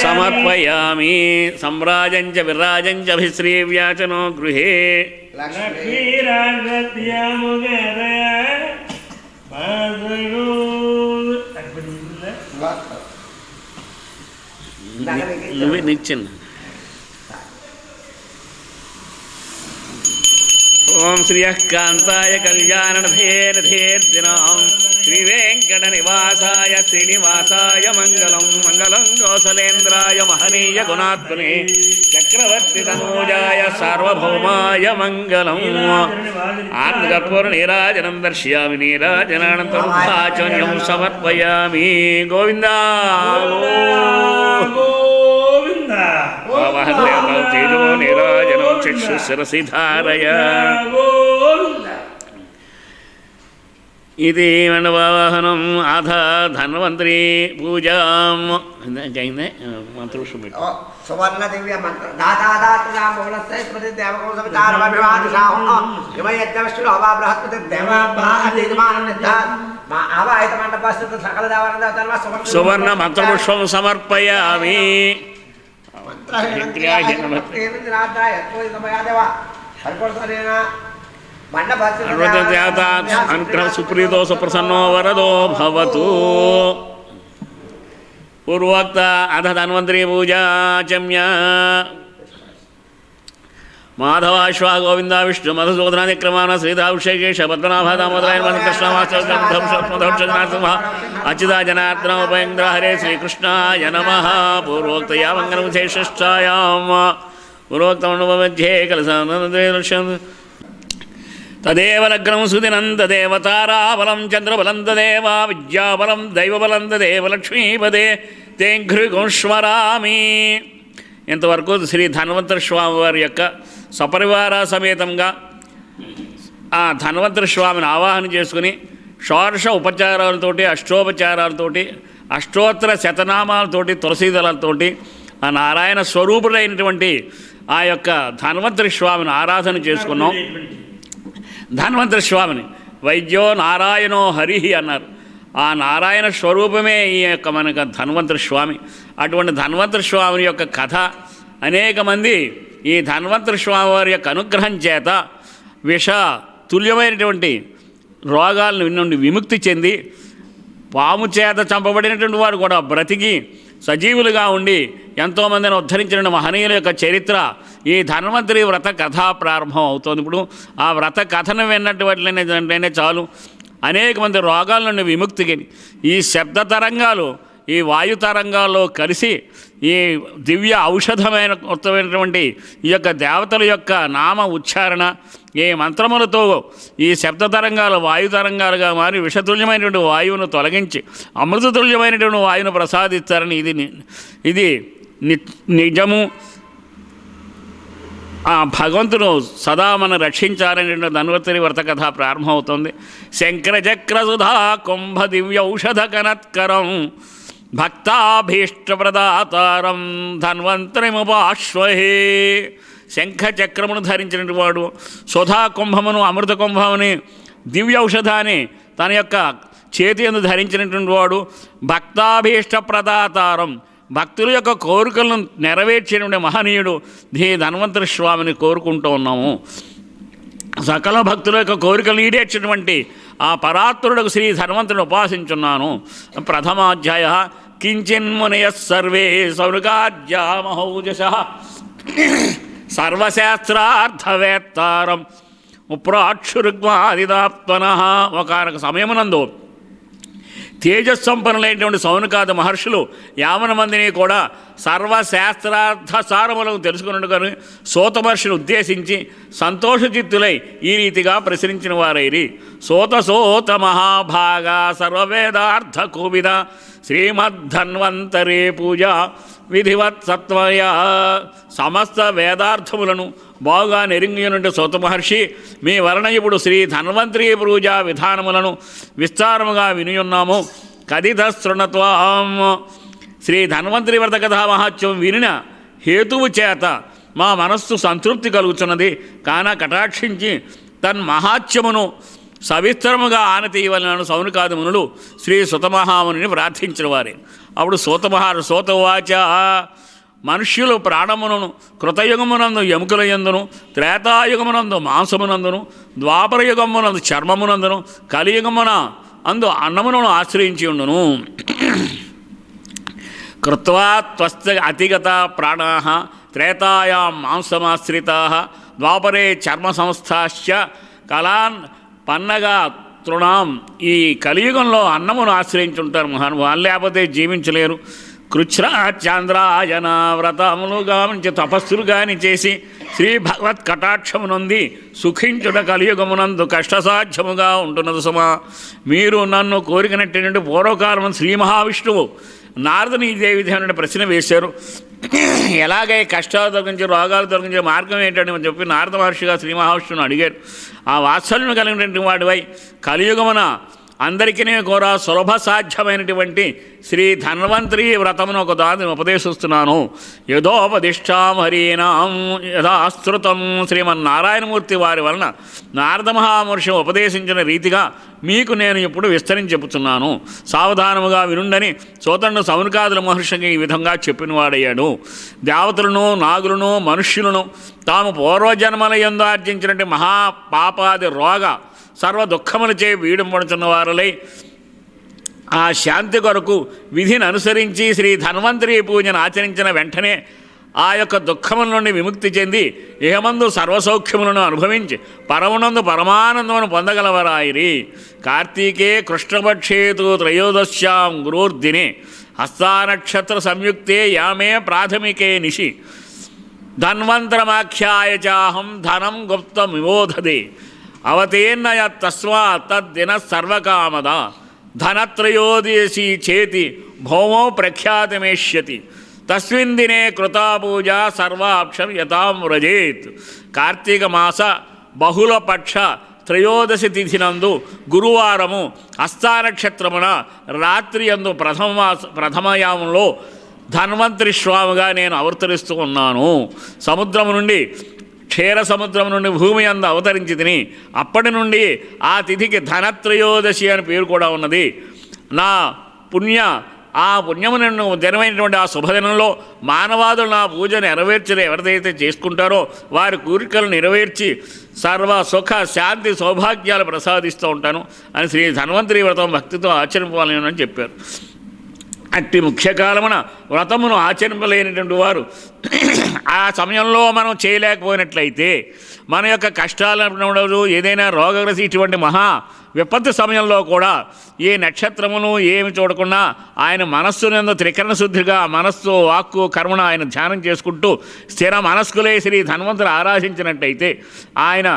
సమర్పయామి. సమ్రాజంచ విరాజంచ అభిశ్రీవ్యాచనో గృహే నువ్వే నిచ్చిన. ఓం శ్రీయకాంతాయ కళ్యాణధేర్ధేర్దినాం శ్రీవేంకట నివాసాయ శ్రీనివాసాయ మంగళం. మంగళం కౌసలేంద్రాయ మహనీయ గుణాత్మనే చక్రవర్తి తనూజాయ సార్వభౌమాయ మంగళం. ఆనందకర్పూర నీరాజనం దర్శయామి. నీరాజనానంతరం ఆచర్యం సమర్పయామి. గోవిందా తేజో నీరాజనం చక్షు శిరసి ధారయ. ఇది మండవాహనం ఆధ ధన్వంతరి పూజాం అయిందే. మంత్రపుష్పం పెట్టు. సువర్ణ దివ్య మంత్ర దాదాదాత్రి దేవకం సవితారమభివాదిషాహం యువయజ్ఞవిష్ణుడు హవా బృహస్పతి దేవాహిత మండపస్థిత సకల దేవత సువర్ణ మంత్రపుష్పం సమర్పయామి. అనుగ్రహ సుప్రీతో సుప్రసన్నో వరదో భవతు. పూర్వోక్త అధ ధన్వంతరి పూజాచమ్య. మాధవాశ్వ గోవింద విష్ణు మధుసూదనాది క్రమాన శ్రీధాభిషేకేశ పద్మనాభ దామోదరాయ కృష్ణ అచ్యుత జనార్దన ఉపేంద్ర హరే శ్రీకృష్ణాయ నమః. పూర్వోక్తయా మంగళం శేషష్టాయాం పూర్వోక్తమనుపమధ్యే కలశం తదేవ లగ్నం సుదినం తదేవ తారాబలం చంద్రబలం తదేవ విద్యాబలం దైవబలం తదేవ లక్ష్మీపదే తేఘ్రిగం స్మరామి. ఇంతవరకు శ్రీ ధన్వంతరి స్వామి వారి యొక్క సపరివార సమేతంగా ఆ ధన్వంతరి స్వామిని ఆవాహన చేసుకుని షోడశ ఉపచారాలతోటి అష్టోపచారాలతోటి అష్టోత్తర శతనామాలతోటి తులసీదళాలతోటి ఆ నారాయణ స్వరూపుడైనటువంటి ఆ యొక్క ధన్వంతరి స్వామిని ఆరాధన చేసుకున్నాం. ధన్వంతరి స్వామిని వైద్యో నారాయణో హరిహి అన్నారు. ఆ నారాయణ స్వరూపమే ఈ యొక్క మనకు ధన్వంతరి స్వామి. అటువంటి ధన్వంతరి స్వామి యొక్క కథ అనేక మంది ఈ ధన్వంతరి స్వామి వారి యొక్క అనుగ్రహం చేత విష తుల్యమైనటువంటి రోగాల నుండి విముక్తి చెంది పాము చేత చంపబడినటువంటి వారు కూడా బ్రతికి సజీవులుగా ఉండి ఎంతోమందిని ఉద్ధరించిన మహనీయుల యొక్క చరిత్ర ఈ ధన్వంతరి వ్రత కథ ప్రారంభం అవుతుంది. ఇప్పుడు ఆ వ్రత కథను విన్నటువంటినే చాలు అనేక మంది రోగాల నుండి విముక్తికి ఈ శబ్ద తరంగాలు ఈ వాయు తరంగాల్లో కలిసి ఈ దివ్య ఔషధమైన ఉత్తమైనటువంటి ఈ యొక్క దేవతల యొక్క నామ ఉచ్చారణ ఈ మంత్రములతో ఈ శబ్ద తరంగాలు వాయు తరంగాలుగా మారి విషతుల్యమైనటువంటి వాయువును తొలగించి అమృతతుల్యమైనటువంటి వాయువును ప్రసాదిస్తారని ఇది నిజము. ఆ భగవంతుడు సదా మనం రక్షించాలనే ధన్వంతరి వ్రత కథ ప్రారంభమవుతుంది. శంకరచక్రసుధా కుంభ దివ్య ఔషధ కనత్కరం భక్తాభీష్టప్రదాతారం ధన్వంతరిముపాశ్వహే. శంఖ చక్రమును ధరించినటువంటి వాడు సుధా కుంభమును అమృత కుంభముని దివ్య ఔషధాన్ని తన యొక్క చేతి యందు ధరించినటువంటి వాడు భక్తాభీష్టప్రదాతారం భక్తుల యొక్క కోరికలను నెరవేర్చేటువంటి మహనీయుడు శ్రీ ధన్వంతరి స్వామిని కోరుకుంటూ ఉన్నాము. సకల భక్తుల యొక్క కోరికలు ఈడేర్చినటువంటి ఆ పరాత్పరుడకు శ్రీ ధన్వంతుడిని ఉపాసించున్నాను. ప్రథమాధ్యాయ కించిన్మునయ సర్వే సౌనకాద్యా మహౌజస సర్వశాస్త్రార్థవేత్తారం ఉప్రాక్షురుగ్వాదిదాప్తన. ఒకనొక సమయమునందు తేజస్సంపన్నులైనటువంటి సౌనకాది మహర్షులు 50 మందిని కూడా సర్వశాస్త్రార్థ సారములను తెలుసుకున్నట్టుగా సూత మహర్షిని ఉద్దేశించి సంతోషచిత్తులై ఈ రీతిగా ప్రసరించిన వారైరి. సోత మహాభాగ సర్వవేదార్థ కోవిద శ్రీమద్ధన్వంతరే పూజ విధివత్ సత్వయ. సమస్త వేదార్థములను బాగా నెరింగినటువంటి సూత మహర్షి, మీ వలన ఇప్పుడు శ్రీ ధన్వంతరి పూజా విధానములను విస్తారముగా వినియున్నాము. కథిత శృణత్వం. శ్రీ ధన్వంతరి వ్రత కథా మహాత్యం వినిన హేతువు చేత మా మనస్సు సంతృప్తి కలుగుతున్నది. కాన కటాక్షించి తన్మహాత్యమును సవిస్తరముగా ఆనతీయవలనను సౌనకాది మునులు శ్రీ సుతమహామునిని ప్రార్థించిన వారే. అప్పుడు సూతవాచ మనుష్యులు ప్రాణములను కృతయుగమునందు ఎముకల యందును, త్రేతాయుగమునందు మాంసమునందును, ద్వాపరయుగమునందు చర్మమునందును, కలియుగమున అందు అన్నములను ఆశ్రయించి ఉండును. కృత్వా త్వస్త అతిగత ప్రాణాః త్రేతాయాం మాంసమాశ్రితా ద్వాపరే చర్మ సంస్థాశ్చ కళాన్ పన్నగా తృణాం. ఈ కలియుగంలో అన్నమును ఆశ్రయించుంటారు మహానుభావులు, లేకపోతే జీవించలేరు. కృచ్ఛ్రాచాంద్రాయన వ్రతములు గావించి తపస్సులు గాని చేసి శ్రీ భగవత్ కటాక్షము నొంది సుఖించుట కలియుగమునందు కష్టసాధ్యముగా ఉంటున్నది సుమా. మీరు నన్ను కోరికనట్టు పూర్వకాలం శ్రీ మహావిష్ణువు నారదుని ఇదే విధమైన ప్రశ్న వేశారు. ఎలాగే కష్టాలు తొలగించే రోగాలు తొలగించే మార్గం ఏంటని చెప్పి నారద మహర్షిగా శ్రీ మహావిష్ణువుని అడిగారు. ఆ వాత్సల్యం కలిగినటువంటి వాడివై కలియుగమున అందరికీ కూడా సులభ సాధ్యమైనటువంటి శ్రీ ధన్వంతరి వ్రతమును ఒక దాన్ని ఉపదేశిస్తున్నాను. యథోపదిష్టాం హరీనాం యథాశ్రుతం. శ్రీమన్నారాయణమూర్తి వారి వలన నారద మహామహర్షి ఉపదేశించిన రీతిగా మీకు నేను ఇప్పుడు విస్తరించి చెబుతున్నాను. సావధానముగా వినుండని సోదరుడు సౌనకాదుల మహర్షికి ఈ విధంగా చెప్పినవాడయ్యాడు. దేవతలను, నాగులను, మనుష్యులను తాము పూర్వజన్మల యందు ఆర్జించినటువంటి మహాపాపాది రోగ సర్వ దుఃఖములచే వీడింపడుతున్న వారులై ఆ శాంతి కొరకు విధిని అనుసరించి శ్రీ ధన్వంతరి పూజను ఆచరించిన వెంటనే ఆ యొక్క దుఃఖముల నుండి విముక్తి చెంది ఇహమందు సర్వసౌఖ్యములను అనుభవించి పరమునందు పరమానందమును పొందగలవరాయిరి. కార్తీకే కృష్ణపక్షేతు త్రయోదశ్యాం గురోర్దినే హస్తానక్షత్ర సంయుక్తే యామే ప్రాథమికే నిశి ధన్వంతరమాఖ్యాయ చాహం ధనం గుప్తం విమోధదే అవతీర్ణయ తస్మాత్ తద్దిన సర్వకామద ధనత్రయోదశి చేతి భౌమో ప్రఖ్యాతమేష్యతి తస్మిన్ దినే కృతా పూజ సర్వాక్షం యథాం వ్రజేత్. కార్తీక మాస బహుళపక్ష త్రయోదశి తిథినందు గురువారము హస్తానక్షత్రమున రాత్రి యందు ప్రథమయామంలో ధన్వంతరి స్వామిగా నేను అవతరిస్తూ ఉన్నాను. సముద్రము నుండి క్షీర సముద్రం నుండి భూమి అందు అవతరించి తిని అప్పటి నుండి ఆ తిథికి ధనత్రయోదశి అని పేరు కూడా ఉన్నది. నా పుణ్యమును దినమైనటువంటి ఆ శుభదినంలో మానవాదులు నా పూజ నెరవేర్చని ఎవరిదైతే చేసుకుంటారో వారి కోరికలు నెరవేర్చి సర్వ సుఖ శాంతి సౌభాగ్యాలు ప్రసాదిస్తూ ఉంటాను అని శ్రీ ధన్వంతరి వ్రతం భక్తితో ఆచరింపాలని చెప్పారు. అట్టి ముఖ్యకాలమున వ్రతమును ఆచరింపలేనటువంటి వారు ఆ సమయంలో మనం చేయలేకపోయినట్లయితే మన యొక్క కష్టాలు ఏదైనా రోగగ్రసి ఇటువంటి మహా విపత్తు సమయంలో కూడా ఏ నక్షత్రమును ఏమి చూడకుండా ఆయన మనస్సునందు త్రికరణ శుద్ధిగా మనస్సు వాక్కు కర్మను ఆయన ధ్యానం చేసుకుంటూ స్థిర మనస్కులే శ్రీ ధన్వంతరి ఆరాధించినట్టయితే ఆయన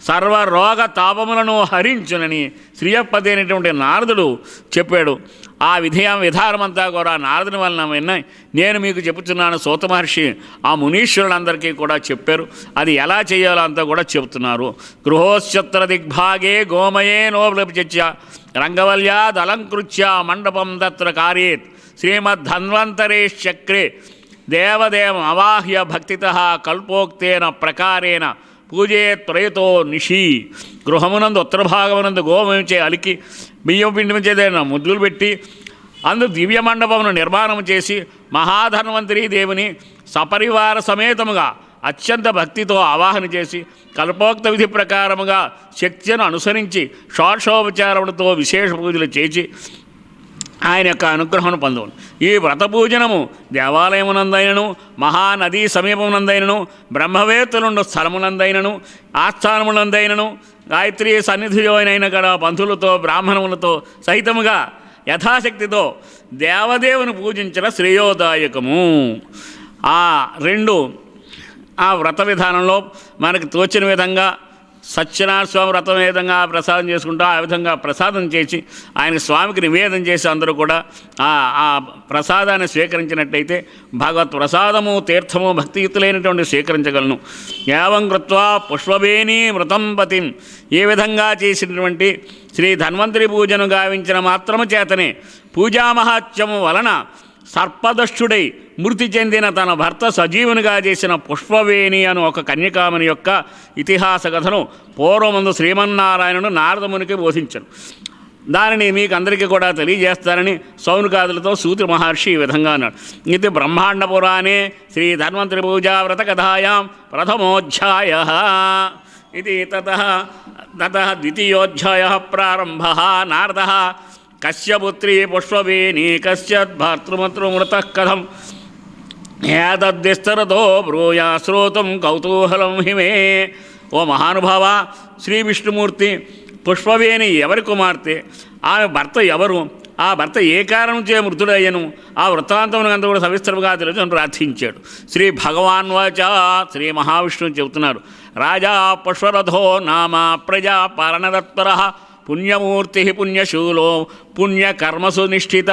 సర్వరోగ తాపములను హరించునని శ్రీయప్పతి అయినటువంటి నారదుడు చెప్పాడు. ఆ విధానమంతా కూడా నారదుని వలన విన్నాయి నేను మీకు చెబుతున్నాను. సూత మహర్షి ఆ మునీశ్వరులందరికీ కూడా చెప్పారు. అది ఎలా చేయాలో అంతా కూడా చెబుతున్నారు. గృహోశ్చత్ర దిగ్భాగే గోమయే నోప్లప్య రంగవల్యాదలంకృత్య మండపం తత్ర కార్యేత్ శ్రీమద్ధన్వంతరేశ్చక్రే దేవదేవం అవాహ్య భక్తితః కల్పోక్తేన ప్రకారేణ పూజే త్రయతో నిషి. గృహమునందు ఉత్తర భాగమునందు గోమయంచే అలికి బియ్యం పిండి చేదైనా ముద్దులు పెట్టి అందు దివ్య మండపమును నిర్మాణం చేసి మహాధన్వంతరీ దేవుని సపరివార సమేతముగా అత్యంత భక్తితో ఆవాహన చేసి కల్పోక్త విధి ప్రకారముగా శక్తిని అనుసరించి షోడశోపచారములతో విశేష పూజలు చేసి ఆయన యొక్క అనుగ్రహం పొందవును. ఈ వ్రత పూజనము దేవాలయమునందైనను మహానదీ సమీపమునందైనను బ్రహ్మవేత్తలుండు స్థలమునందైనను ఆస్థానములందైనను గాయత్రీ సన్నిధిలోనైన కూడా బంధువులతో బ్రాహ్మణములతో సహితముగా యథాశక్తితో దేవదేవుని పూజించిన శ్రేయోదాయకము. ఆ వ్రత విధానంలో మనకు తోచిన విధంగా సత్యనారాయణ స్వామి వ్రతం ఏ విధంగా ప్రసాదం చేసుకుంటూ ఆ విధంగా ప్రసాదం చేసి ఆయన స్వామికి నివేదన చేసి అందరూ కూడా ఆ ప్రసాదాన్ని స్వీకరించినట్టయితే భగవత్ ప్రసాదము తీర్థము భక్తియుతులైనటువంటి స్వీకరించగలను. ఏవం కృత్వా పుష్పవేణీ మృతం పతిం, ఏ విధంగా చేసినటువంటి శ్రీ ధన్వంతరి పూజను గావించిన మాత్రము చేతనే పూజామహాత్యము వలన సర్పదష్టుడై మృతి చెందిన తన భర్త సజీవునిగా చేసిన పుష్పవేణి అను ఒక కన్యకామని యొక్క ఇతిహాస కథను పూర్వమందు శ్రీమన్నారాయణుడు నారదమునికి బోధించను. దానిని మీకు అందరికీ కూడా తెలియజేస్తారని సౌనకాదులతో సూతి మహర్షి ఈ విధంగా అన్నాడు. ఇది బ్రహ్మాండ పురాణే శ్రీ ధన్వంతరి పూజా వ్రత కథాయాం ప్రథమోధ్యాయ. ఇది తతః ద్వితీయోధ్యాయ ప్రారంభ. నారద కస్య పుత్రీ పుష్పవేణీ కస్యత్ భర్తృమతృమృతః కథం ఏతద్విస్తరతో బ్రూయా శ్రోతం కౌతూహలం హిమే. ఓ మహానుభావ, శ్రీ విష్ణుమూర్తి పుష్పవేణి ఎవరి కుమార్తె, ఆమె భర్త ఎవరు, ఆ భర్త ఏ కారణం చే మృతుడయ్యను, ఆ వృత్తాంతం అంతా కూడా సవిస్తరంగా తెలుసు ప్రార్థించాడు. శ్రీ భగవాన్ వాచ, శ్రీ మహావిష్ణువు చెబుతున్నారు. రాజా పుష్పరథో నామ ప్రజా పాలనదత్పర పుణ్యమూర్తి పుణ్యశూలో పుణ్యకర్మసు నిష్ఠిత.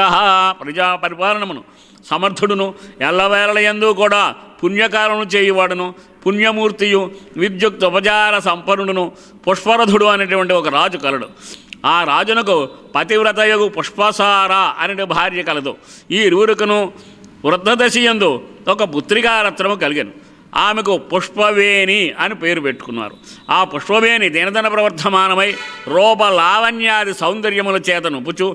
ప్రజా పరిపాలనమును సమర్థుడును ఎల్లవేళయందు కూడా పుణ్యకారము చేయువాడును పుణ్యమూర్తియు విద్యుక్త ఉపచార సంపన్నుడును పుష్పరథుడు అనేటువంటి ఒక రాజు కలడు. ఆ రాజునకు పతివ్రతయగు పుష్పసార అనే భార్య కలదు. ఈ ఇరువురుకును వృద్ధదశయందు ఒక పుత్రికారత్నము కలిగను. ఆమెకు పుష్పవేణి అని పేరు పెట్టుకున్నారు. ఆ పుష్పవేణి దినదిన ప్రవర్ధమానమై రూప లావణ్యాది సౌందర్యముల చేత నుపుచు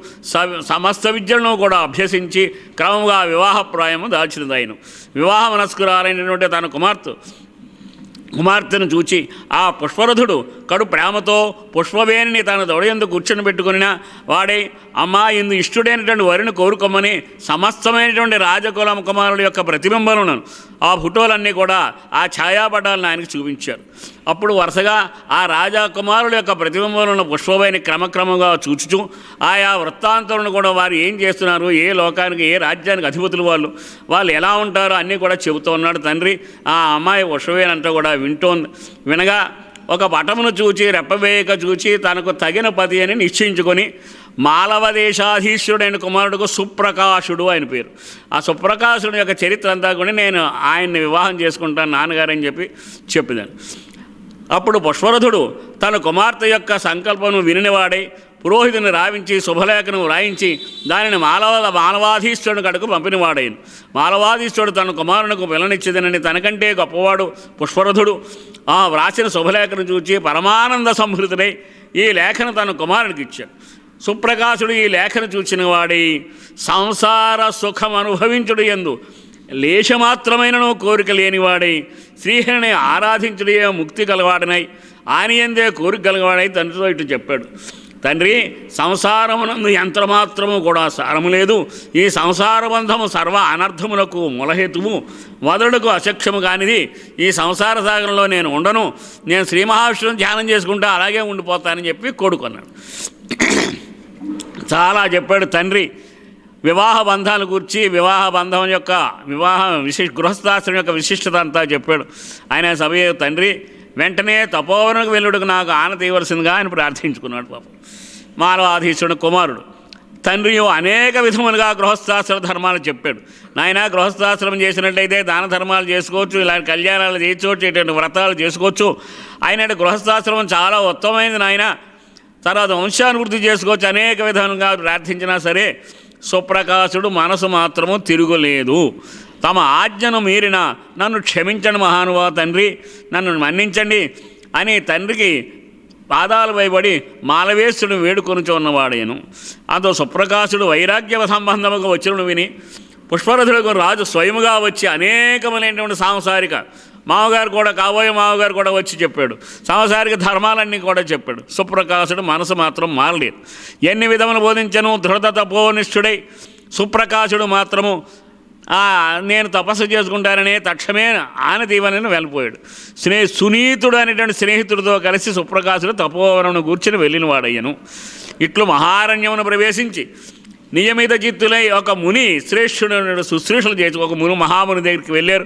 సమస్త విద్యలను కూడా అభ్యసించి క్రమంగా వివాహప్రాయము దాల్చినదైను. వివాహ మనస్కురాలైనటువంటి తన కుమార్తెను చూచి ఆ పుష్పరథుడు కడు ప్రేమతో పుష్పవేణిని తన దొడయందు కూర్చొని పెట్టుకుని వాడే, అమ్మా ఇందు ఇష్టుడైనటువంటి వరిని కోరుకోమని సమస్తమైనటువంటి రాజకుల కుమారుల యొక్క ప్రతిబింబాలను ఆ ఫోటోలన్నీ కూడా ఆ ఛాయాపటాలను ఆయనకు చూపించారు. అప్పుడు వరుసగా ఆ రాజకుమారుల యొక్క ప్రతిబింబాలను పుష్పవేణి క్రమక్రమంగా చూచుచు ఆయా వృత్తాంతాలను కూడా వారు ఏం చేస్తున్నారు, ఏ లోకానికి ఏ రాజ్యానికి అధిపతులు వాళ్ళు ఎలా ఉంటారో అన్నీ కూడా చెబుతూ ఉన్నాడు తండ్రి. ఆ అమ్మాయి పుష్పవేణి అంతా కూడా వినగా ఒక పటమును చూచి రెప్పవేయక చూచి తనకు తగిన పతి అని నిశ్చయించుకొని మాలవ దేశాధీశ్వరుడైన కుమారుడుకు సుప్రకాశుడు ఆయన పేరు. ఆ సుప్రకాశుడు యొక్క చరిత్ర అంతా కూడా నేను ఆయన్ని వివాహం చేసుకుంటాను నాన్నగారని చెప్పిదాను. అప్పుడు పుష్పరథుడు తన కుమార్తె యొక్క సంకల్పము వినివాడై పురోహితుని రావించి శుభలేఖను వ్రాయించి దానిని మాలవాధీశ్వరుని కడకు పంపినవాడైను. మాలవాధీశ్వరుడు తన కుమారునికి పిల్లనిచ్చేదనని తనకంటే గొప్పవాడు పుష్పరథుడు ఆ వ్రాసిన శుభలేఖను చూచి పరమానంద సంహృతుడై ఈ లేఖను తన కుమారునికి ఇచ్చాడు. సుప్రకాశుడు ఈ లేఖను చూచిన వాడై సంసార సుఖం అనుభవించుడు యందు లేశమాత్రమైనను కోరిక లేనివాడై శ్రీహరిని ఆరాధించుడే ముక్తి కలవాడనై ఆయనయందే కోరిక కలవాడై తండ్రితో ఇటు చెప్పాడు. తండ్రి, సంసారమునందు యంత్రమాత్రము కూడా సారము లేదు. ఈ సంసార బంధము సర్వ అనర్థములకు మూలహేతువు, వదలుడుకు అసఖ్యము కానిది. ఈ సంసార సాగరంలో నేను ఉండను, నేను శ్రీ మహావిష్ణువుని ధ్యానం చేసుకుంటా అలాగే ఉండిపోతానని చెప్పి కోరుకున్నాడు. చాలా చెప్పాడు తండ్రి. వివాహ బంధాల గురించి, వివాహ బంధం యొక్క గృహస్థాశ్రమం యొక్క విశిష్టత అంతా చెప్పాడు. ఆయన సభ్య తండ్రి వెంటనే తపోవనకు వెళ్ళుడికి నాకు ఆన తీయవలసిందిగా ఆయన ప్రార్థించుకున్నాడు. పాపం మాలవాధీశ్వరుడు కుమారుడు తండ్రి అనేక విధములుగా గృహస్థాశ్రమ ధర్మాలు చెప్పాడు. నాయన గృహస్థాశ్రమం చేసినట్లయితే దాన ధర్మాలు చేసుకోవచ్చు, ఇలాంటి కళ్యాణాలు చేసుకోవచ్చు, ఇటువంటి వ్రతాలు చేసుకోవచ్చు. ఆయన గృహస్థాశ్రమం చాలా ఉత్తమమైనది నాయన. తర్వాత వంశానువృద్ధి చేసుకోవచ్చు. అనేక విధంగా ప్రార్థించినా సరే సుప్రకాశుడు మనసు మాత్రము తిరుగులేదు. తమ ఆజ్ఞను మీరిన నన్ను క్షమించండి మహానుభావ తండ్రి, నన్ను మన్నించండి అని తండ్రికి పాదాలపై పడి మాలవేశుడు వేడుకొనుచున్నవాడేను. అంతో సుప్రకాశుడు వైరాగ్య సంబంధముగా వచ్చినను విని పుష్పరథులకు రాజు స్వయముగా వచ్చి అనేకములైనటువంటి సాంసారిక మామగారు కూడా కాబోయే మామగారు కూడా వచ్చి చెప్పాడు. సాంసారిక ధర్మాలన్నీ కూడా చెప్పాడు. సుప్రకాశుడు మనసు మాత్రం మారలేదు. ఎన్ని విధములు బోధించను దృఢ తపోనిష్ఠుడై సుప్రకాశుడు మాత్రము నేను తపస్సు చేసుకుంటాననే తక్షణమే ఆనతీవనని వెళ్ళిపోయాడు. సునీతుడు అనేటువంటి స్నేహితుడితో కలిసి సుప్రకాశుడు తపోవనమును కూర్చుని వెళ్ళిన వాడయ్యను. ఇట్లు మహారణ్యమును ప్రవేశించి నియమిత చిత్తులై ఒక ముని శ్రేష్ఠుడు శుశ్రూషలు చేసి ఒక మహాముని దగ్గరికి వెళ్ళారు.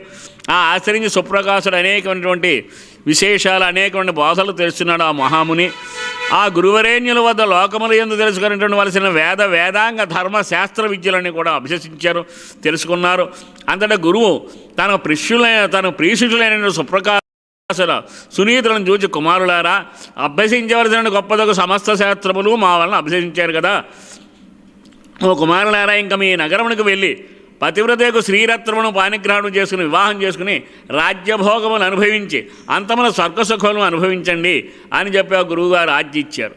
ఆచరించి సుప్రకాశుడు అనేకమైనటువంటి విశేషాలు అనేకమైన బోధలు తెలుస్తున్నాడు. ఆ మహాముని ఆ గురువరేణ్యుల వద్ద లోకముల యందు తెలుసుకునేటువంటి వలసిన వేదాంగ ధర్మ శాస్త్ర విద్యలని కూడా అభ్యసించారు, తెలుసుకున్నారు. అంతటా గురువు తన ప్రీశిష్యులైన సుప్రకాశుల సునీతులను చూచి కుమారులారా, అభ్యసించవలసిన గొప్పదొక సమస్త శాస్త్రములు మా వలన అభ్యసించారు కదా. ఓ కుమారులారా, ఇంకా మీ నగరమునికి వెళ్ళి పతివ్రతకు శ్రీరత్నమును పానిగ్రహణం చేసుకుని వివాహం చేసుకుని రాజ్యభోగములు అనుభవించి అంతమున స్వర్గసుఖములను అనుభవించండి అని చెప్పి ఆ గురువుగారు ఆజ్ఞ ఇచ్చారు.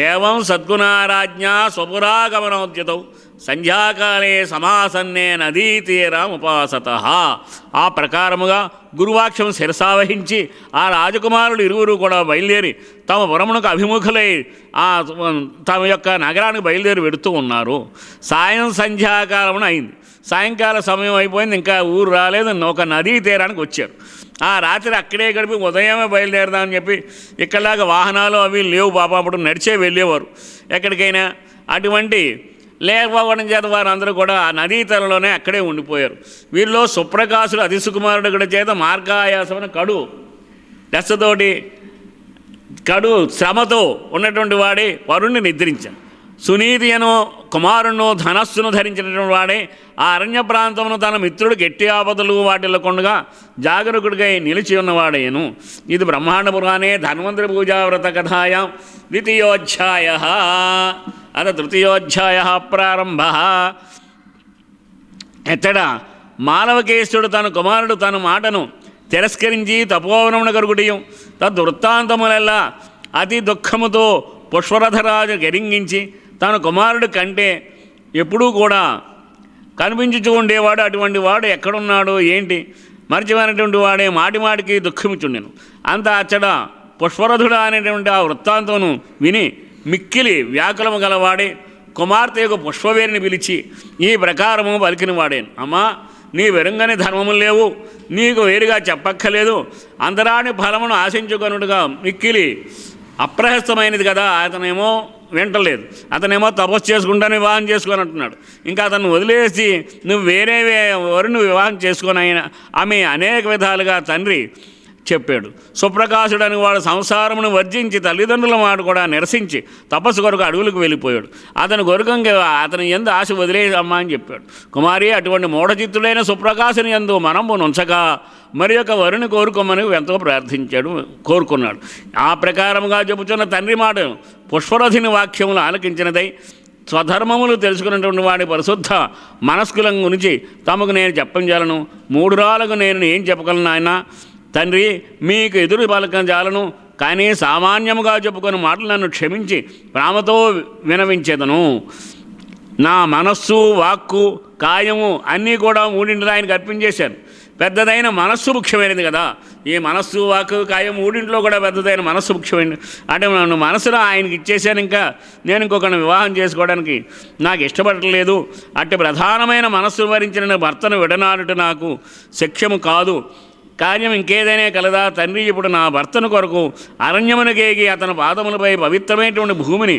ఏవం సద్గుణారాజ్ఞ స్వపురాగమనోద్యతౌ సంధ్యాకాలే సమాసన్నే నదీతీరముపాసత. ఆ ప్రకారముగా గురువాక్ష్యం శిరసావహించి ఆ రాజకుమారులు ఇరువురు కూడా బయలుదేరి తమ పురమునకు అభిముఖులై తమ యొక్క నగరానికి బయలుదేరి వెడుతూ ఉన్నారు. సంధ్యాకాలమున అయింది. సాయంకాల సమయం అయిపోయింది, ఇంకా ఊరు రాలేదు. ఒక నదీ తీరానికి వచ్చారు. ఆ రాత్రి అక్కడే గడిపి ఉదయమే బయలుదేరదామని చెప్పి ఇక్కడలాగా వాహనాలు అవి లేవు పాపం, అప్పుడు నడిచే వెళ్ళేవారు ఎక్కడికైనా. అటువంటి లేకపోవడం చేత వారందరూ కూడా ఆ నదీ తీరంలోనే అక్కడే ఉండిపోయారు. వీరిలో సుప్రకాశుడు అతి సుకుమారుడు కూడా చేత మార్గాయాసమైన కడు శ్రమతో ఉన్నటువంటి వాడే వరుణ్ణి నిద్రించాడు. సునీతి అను కుమారును ధనస్సును ధరించినటువంటి వాడే ఆ అరణ్య ప్రాంతమును తన మిత్రుడు గట్టి ఆపదలు వాటిల్లో కొండగా జాగరూకుడిగా నిలిచి ఉన్నవాడేను. ఇది బ్రహ్మాండ పురాణే ధన్వంతరి పూజావ్రత కథాయాం ద్వితీయోధ్యాయ. అత తృతీయోధ్యాయ ప్రారంభ. ఎత్తడ మాలవకేశుడు తన కుమారుడు తన మాటను తిరస్కరించి తపోవనమున కరుగుడియం తద్వృత్తాంతములెల్లా అతి దుఃఖముతో పుష్పరథరాజు గరింగించి తన కుమారుడు కంటే ఎప్పుడూ కూడా కనిపించుతూ ఉండేవాడు. అటువంటి వాడు ఎక్కడున్నాడు ఏంటి మరిచిపోయినటువంటి వాడే మాటిమాటికి దుఃఖమిచ్చుండెను. అంత అచ్చట పుష్పరథుడు అనేటువంటి ఆ వృత్తాంతమును విని మిక్కిలి వ్యాకులము గలవాడే కుమార్తె యొక్క పుష్పవేరిని పిలిచి ఈ ప్రకారము పలికిన వాడేను. అమ్మా, నీ వెరుంగని ధర్మములు లేవు, నీకు వేరుగా చెప్పక్కలేదు. అంతరాని ఫలమును ఆశించుకొనుడుగా మిక్కిలి అప్రహస్తమైనది కదా. అతనేమో వింటలేదు, అతనేమో తపస్సు చేసుకుంటాను వివాహం చేసుకొని అంటున్నాడు. ఇంకా అతను వదిలేసి నువ్వు వేరే వరుని వివాహం చేసుకొని ఆమె అనేక విధాలుగా తండ్రి చెప్పాడు. సుప్రకాశుడు అని వాడు సంసారమును వర్జించి తల్లిదండ్రుల మాట కూడా నిరసించి తపస్సు కొరకు అడవులకు వెళ్ళిపోయాడు. అతని కొరకంగా అతని యందు ఆశ వదిలేదమ్మా అని చెప్పాడు. కుమారి, అటువంటి మూఢచిత్తుడైన సుప్రకాశుని యందు మనము నుంచక మరి యొక్క వరుని కోరుకోమని ఎంతో కోరుకున్నాడు. ఆ ప్రకారముగా చెబుతున్న తండ్రి మాట పుష్పరథుని వాక్యములు ఆలకించినదై స్వధర్మములు తెలుసుకున్నటువంటి వాడి పరిశుద్ధ మనస్కులం గురించి తమకు నేను చెప్పంజాలను. 3 రాళ్ళకు నేను ఏం చెప్పగలను ఆయన తండ్రి, మీకు ఎదురు పలకం చాలను, కానీ సామాన్యముగా చెప్పుకొని మాటలు నన్ను క్షమించి ప్రేమతో వినవించేదను. నా మనస్సు వాక్కు కాయము అన్నీ కూడా 3 ఆయనకు అర్పించేశాను. పెద్దదైన మనస్సు ముఖ్యమైనది కదా. ఈ మనస్సు వాక్కు కాయం 3 కూడా పెద్దదైన మనస్సు ముఖ్యమైనది. అంటే నన్ను మనసులో ఆయనకి ఇచ్చేసాను. ఇంకా నేను ఇంకొకరిని వివాహం చేసుకోవడానికి నాకు ఇష్టపడట్లేదు. అట్టి ప్రధానమైన మనస్సు భరించిన భర్తను విడనాడుట నాకు శక్యము కాదు. కార్యం ఇంకేదైనా కలదా తండ్రి? ఇప్పుడు నా భర్తను కొరకు అరణ్యమునకేగి అతని పాదములపై పవిత్రమైనటువంటి భూమిని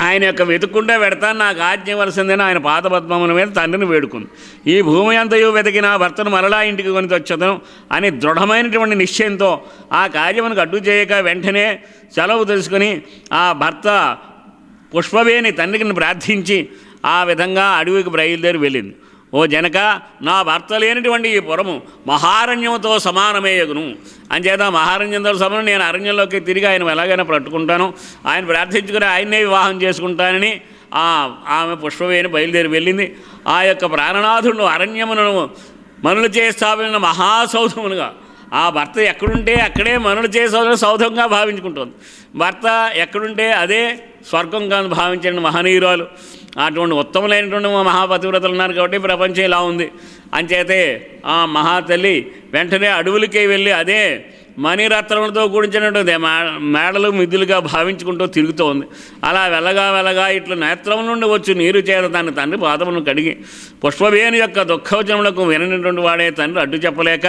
ఆయన యొక్క వెతుక్కుంటే వెడతాను, నాకు ఆజ్ఞ వలసిందని ఆయన పాదపద్మముల మీద తండ్రిని వేడుకుంది. ఈ భూమి అంతయు వెతికి నా భర్తను మరలా ఇంటికి కొని వచ్చేదను అని దృఢమైనటువంటి నిశ్చయంతో ఆ కార్యమునకు అడ్డు చేయక వెంటనే సెలవు తెలుసుకుని ఆ భర్త పుష్పవేణి తండ్రికి ప్రార్థించి ఆ విధంగా అడవికి బయలుదేరి వెళ్ళింది. ఓ జనక, నా భర్త లేనటువంటి ఈ పురము మహారణ్యముతో సమానమేయగును. అంచేత మహారణ్యంతో సమానం నేను అరణ్యంలోకి తిరిగి ఆయన ఎలాగైనా పట్టుకుంటాను, ఆయన ప్రార్థించుకుని ఆయన్నే వివాహం చేసుకుంటానని ఆమె పుష్పవేణి బయలుదేరి వెళ్ళింది. ఆ యొక్క ప్రాణనాథుడు అరణ్యమును మనులచే స్థాపించిన మహాసౌధమునుగా ఆ భర్త ఎక్కడుంటే అక్కడే మనుడు చేసే సౌధంగా భావించుకుంటుంది. భర్త ఎక్కడుంటే అదే స్వర్గంగా భావించిన మహనీయురాలు. అటువంటి ఉత్తములైనటువంటి మహాపతివ్రతలు ఉన్నారు కాబట్టి ప్రపంచం ఇలా ఉంది. అంచేతే ఆ మహాతల్లి వెంటనే అడవులకే వెళ్ళి అదే మణిరత్నములతో కూడించినటువంటి మేడలు మిద్దులుగా భావించుకుంటూ తిరుగుతూ ఉంది. అలా వెళ్ళగా ఇట్లా నేత్రముల నుండి వచ్చి నీరు చేత తన తండ్రి పాదములను కడిగి పుష్పవేణి యొక్క దుఃఖవచనములకు వినటువంటి వాడే తండ్రి అడ్డు చెప్పలేక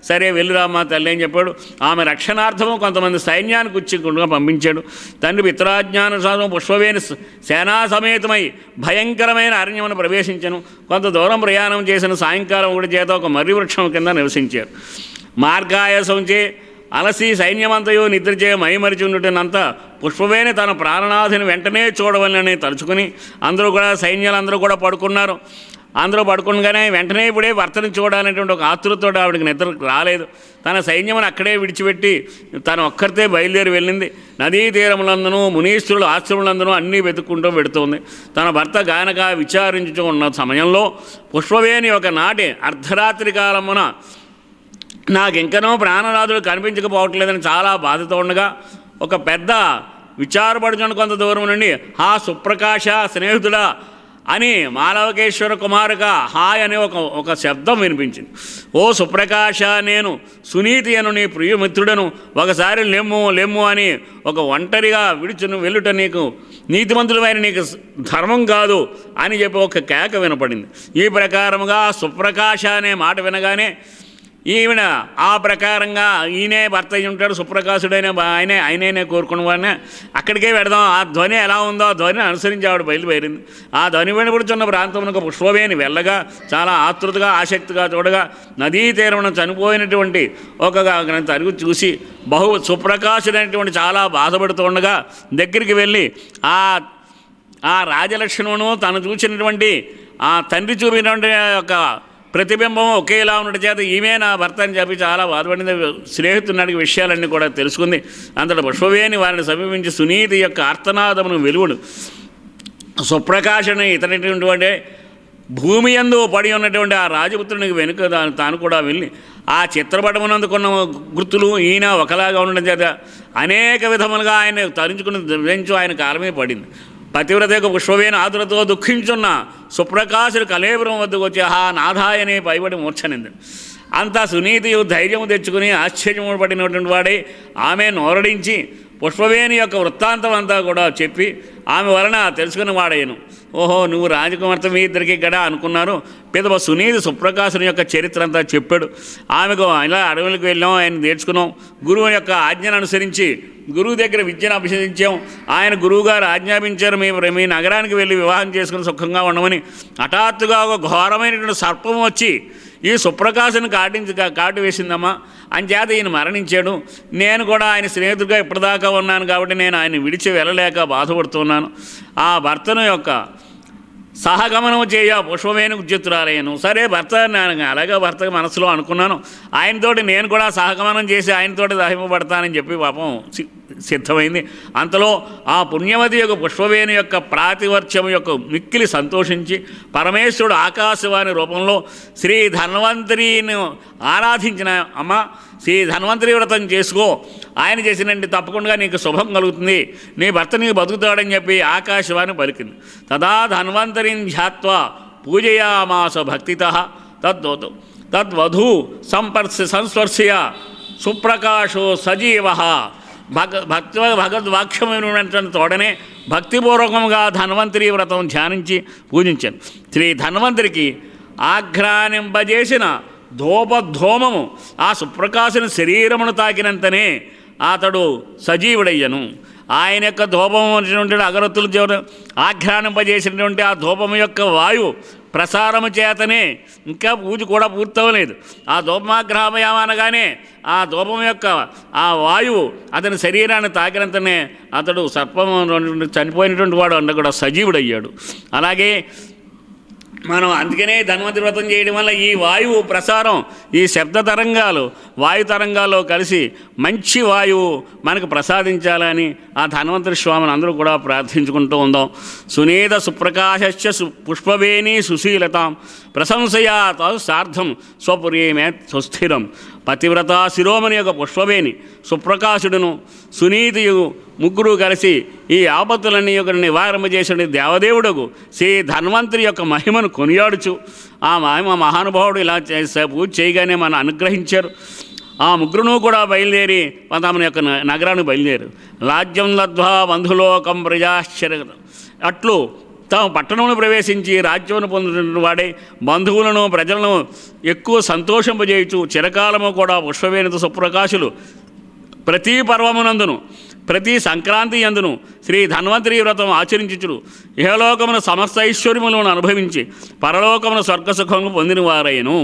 సరే వెళ్ళిరామా తల్లి అని చెప్పాడు. ఆమె రక్షణార్థము కొంతమంది సైన్యానికి ఉచ్చికుండా పంపించాడు. తండ్రి పిత్రాజ్ఞానుసారం పుష్పవేణి సేనా సమేతమై భయంకరమైన అరణ్యమును ప్రవేశించను. కొంత దూరం ప్రయాణం చేసిన సాయంకాలం ఒకటి చేత ఒక మర్రి వృక్షం కింద నివసించారు. మార్గాయాసంచే అలసి సైన్యమంతయో నిద్రచే మైమరిచి ఉండటనంతా పుష్పవేణి తన ప్రాణనాథుని వెంటనే చూడవలని తలుచుకుని సైన్యాలందరూ కూడా పడుకున్నారు. అందరూ పడుకునగానే వెంటనే ఇప్పుడే భర్తను చూడాలనేటువంటి ఒక ఆతృతతో ఆవిడకి నిద్ర రాలేదు. తన సైన్యమును అక్కడే విడిచిపెట్టి తను ఒక్కరితే బయలుదేరి వెళ్ళింది. నదీ తీరములందరూ మునీశ్వరులు ఆశ్రములందరూ అన్నీ వెతుక్కుంటూ పెడుతుంది. తన భర్త గానక విచారించుతూ ఉన్న సమయంలో పుష్పవేణి ఒక నాటి అర్ధరాత్రి కాలమున నాకింకనో ప్రాణనాథుడు కనిపించకపోవట్లేదని చాలా బాధతో ఉండగా ఒక పెద్ద విచారపడుచున్న కొంత దూరం నుండి హా సుప్రకాశ స్నేహితుడా అని మాలవకేశ్వర కుమారుక హాయ్ అనే ఒక శబ్దం వినిపించింది. ఓ సుప్రకాశ, నేను సునీతి అను నీ ప్రియమిత్రుడను. ఒకసారి లెమ్ము అని ఒక ఒంటరిగా వెళ్ళుట నీకు నీతిమంతులమైన నీకు ధర్మం కాదు అని చెప్పి ఒక కేక వినపడింది. ఈ ప్రకారముగా సుప్రకాశ అనే మాట వినగానే ఈవిడ ఆ ప్రకారంగా ఈయనే భర్త అయి ఉంటాడు సుప్రకాశుడైన ఆయనే కోరుకున్న వాడిని అక్కడికే వెడదాం, ఆ ధ్వని ఎలా ఉందో ఆ ధ్వని అనుసరించి ఆవిడ బయలుదేరింది. ఆ ధ్వని వినపడుతున్న ప్రాంతంలో పుష్పవేణి వెళ్ళగా చాలా ఆతృతగా ఆసక్తిగా చూడగా నదీ తీరమున చనిపోయినటువంటి ఒక తరుగు చూసి సుప్రకాశుడైనటువంటి చాలా బాధపడుతూ ఉండగా దగ్గరికి వెళ్ళి ఆ రాజలక్ష్మణును తను చూసినటువంటి ఆ తండ్రి చూపినటువంటి ఒక ప్రతిబింబం ఒకేలా ఉండటం చేత ఈమె నా భర్త అని చెప్పి చాలా బాధపడింది. స్నేహితుడికి విషయాలన్నీ కూడా తెలుసుకుంది. అంతటా పుష్పవేణి వారిని సమీపించి సునీతి యొక్క ఆర్తనాదమును వెలువడు సుప్రకాశని ఇతనటువంటి భూమి యందు పడి ఉన్నటువంటి ఆ రాజపుత్రునికి వెనుక తాను కూడా వెళ్ళి ఆ చిత్రపటమునందుకున్న గుర్తులు ఈయన ఒకలాగా ఉండడం చేత అనేక విధములుగా ఆయన తరించుకుని ధరించు ఆయన కాలమే పడింది. పతివ్రత యొక్క పుష్పవేణి ఆతురతో దుఃఖించున్న సుప్రకాశుడు కలేపురం వద్దకు వచ్చి నాథాయనే పైబడి మూర్ఛనింది. అంతా సునీతి ధైర్యము తెచ్చుకుని ఆశ్చర్యము పడినటువంటి వాడే ఆమె నోరడించి పుష్పవేణి యొక్క వృత్తాంతం అంతా కూడా చెప్పి ఆమె వలన తెలుసుకున్న వాడేను. ఓహో, నువ్వు రాజకుమార్తె మీ ఇద్దరికి గడా అనుకున్నారు. పిదప సునీతి సుప్రకాశుని యొక్క చరిత్ర అంతా చెప్పాడు. ఆమెకు ఇలా అడవులకు వెళ్ళాం, ఆయన నేర్చుకున్నాం. గురువు యొక్క ఆజ్ఞను అనుసరించి గురువు దగ్గర విద్యను అభ్యసించాం. ఆయన గురువుగారు ఆజ్ఞాపించారు మీ నగరానికి వెళ్ళి వివాహం చేసుకుని సుఖంగా ఉండమని. హఠాత్తుగా ఒక ఘోరమైనటువంటి సర్పం వచ్చి ఈ సుప్రకాశను కాటు వేసిందమ్మా. అంచేత ఈయన మరణించాడు. నేను కూడా ఆయన స్నేహితుడిగా ఇప్పటిదాకా ఉన్నాను కాబట్టి నేను ఆయన విడిచి వెళ్ళలేక బాధపడుతున్నాను. ఆ భర్తను యొక్క సహగమనం చేయ పుష్పవేణి ఉద్యుక్తురాలయ్యాను. సరే భర్త, నేను అలాగే భర్త మనసులో అనుకున్నాను. ఆయనతోటి నేను కూడా సహగమనం చేసి ఆయనతోటి దహింపబడతానని చెప్పి పాపం సిద్ధమైంది. అంతలో ఆ పుణ్యవతి యొక్క పుష్పవేణి యొక్క ప్రాతివర్త్యం యొక్క మిక్కిలి సంతోషించి పరమేశ్వరుడు ఆకాశవాణి రూపంలో శ్రీ ధన్వంతరిని ఆరాధించిన అమ్మ, శ్రీ ధన్వంతరి వ్రతం చేసుకో, ఆయన చేసినండి తప్పకుండా నీకు శుభం కలుగుతుంది, నీ భర్త నీకు బతుకుతాడని చెప్పి ఆకాశవాణి పలికింది. తదా ధన్వంతరిని ధ్యాత్వా పూజయామాస భక్తితః తద్వధూ సంస్పర్శయ సుప్రకాశో సజీవ భగవద్వాక్యమైన తోడనే భక్తిపూర్వకంగా ధన్వంతరి వ్రతం ధ్యానించి పూజించాను. శ్రీ ధన్వంతరికి ఆఘ్రానింపజేసిన ధూపధూమము ఆ సుప్రకాశుని శరీరమును తాకినంతనే అతడు సజీవుడయ్యను. ఆయన యొక్క ధూపం అనేటువంటి అగరత్తులు ఆఘ్రానింపజేసినటువంటి ఆ ధూపము యొక్క వాయువు ప్రసారము చేతనే ఇంకా పూజ కూడా పూర్తవలేదు. ఆ ధూపమాగ్రహమయామ అనగానే ఆ ధూపం యొక్క ఆ వాయువు అతని శరీరాన్ని తాకినంతనే అతడు సర్పము చనిపోయినటువంటి వాడు అంత కూడా సజీవుడయ్యాడు. అలాగే మనం అందుకనే ధన్వంతరి వ్రతం చేయడం వల్ల ఈ వాయువు ప్రసారం, ఈ శబ్ద తరంగాలు వాయు తరంగాల్లో కలిసి మంచి వాయువు మనకు ప్రసాదించాలని ఆ ధన్వంతరి స్వామిని అందరూ కూడా ప్రార్థించుకుంటూ ఉందాం. సునీత సుప్రకాశ్య పుష్పవేణి సుశీలతాం ప్రశంసయా సార్థం స్వపురీమే సుస్థిరం పతివ్రత శిరోమణి యొక్క పుష్పవేణి సుప్రకాశుడును సునీతియు ముగ్గురు కలిసి ఈ ఆపత్తులన్నీ యొక్క నివారణ చేసిన దేవదేవుడకు శ్రీ ధన్వంతరి యొక్క మహిమను కొనియాడుచు ఆ మహిమ మహానుభావుడు ఇలా పూజ చేయగానే మనం అనుగ్రహించారు. ఆ ముగ్గురును కూడా బయలుదేరి తమ యొక్క నగరానికి బయలుదేరు. రాజ్యం లబ్ధ్వా బంధులోకం ప్రజాశ్చర్య అట్లు తాము పట్టణంలో ప్రవేశించి రాజ్యమును పొందిన వాడే బంధువులను ప్రజలను ఎక్కువ సంతోషింపజేయచ్చు. చిరకాలము కూడా పుష్పవేణితో సుప్రకాశులు ప్రతి పర్వమునందును ప్రతి సంక్రాంతి యందును శ్రీ ధన్వంతరి వ్రతం ఆచరించుచుడు ఇహలోకమున సమస్త ఐశ్వర్యములను అనుభవించి పరలోకమున స్వర్గసుఖము పొందిన వారైను.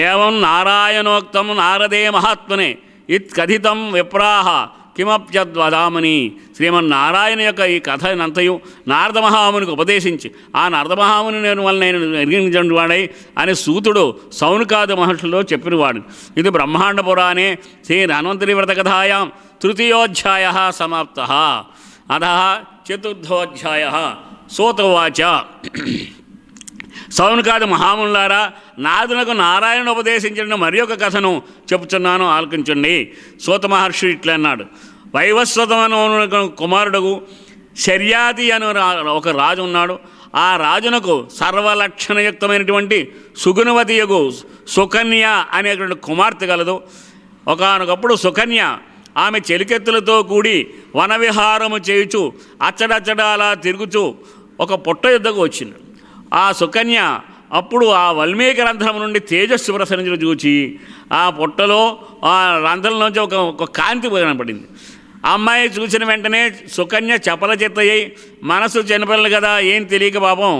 ఏవం నారాయణోక్తం నారదే మహాత్మనే ఇత్ కథితం విప్రాహ కిమప్యద్వదామని. శ్రీమన్నారాయణ యొక్క ఈ కథనంతయు నారద మహామునికి ఉపదేశించి ఆ నారద మహాముని వల్ల నేను ఎరిగించండి వాడై అని సూతుడు సౌనకాది మహర్షుల్లో చెప్పినవాడు. ఇది బ్రహ్మాండ పురాణే శ్రీ ధన్వంతరి వ్రత కథాయాం తృతీయోధ్యాయ సమాప్త. అధ చతుర్థోధ్యాయ. సూతవాచ సౌనకాది మహాములారా, నాదునకు నారాయణ ఉపదేశించిన మరి ఒక కథను చెప్పుచున్నాను, ఆలకించండి. సూత మహర్షి ఇట్లా అన్నాడు. వైవస్వతమను కుమారుడుగు శర్యాతి అని ఒక రాజు ఉన్నాడు. ఆ రాజునకు సర్వలక్షణయుక్తమైనటువంటి సుగుణవతియగు సుకన్య అనేటువంటి కుమార్తె కలదు. ఒకానొకప్పుడు సుకన్య ఆమె చెలికెత్తులతో కూడి వనవిహారము చేయుచు అచ్చడచ్చడ అలా తిరుగుచూ ఒక పుట్ట యుద్ధకు వచ్చింది. ఆ సుకన్య అప్పుడు ఆ వాల్మీకి రంధ్రం నుండి తేజస్సు ప్రసరించడం చూచి ఆ పుట్టలో ఆ రంధ్రంలోంచి ఒక కాంతి కనపడింది. ఆ అమ్మాయి చూసిన వెంటనే సుకన్య చపల చిత్తయ్యి, మనసు చిన్నపిల్లలు కదా ఏం తెలియక పాపం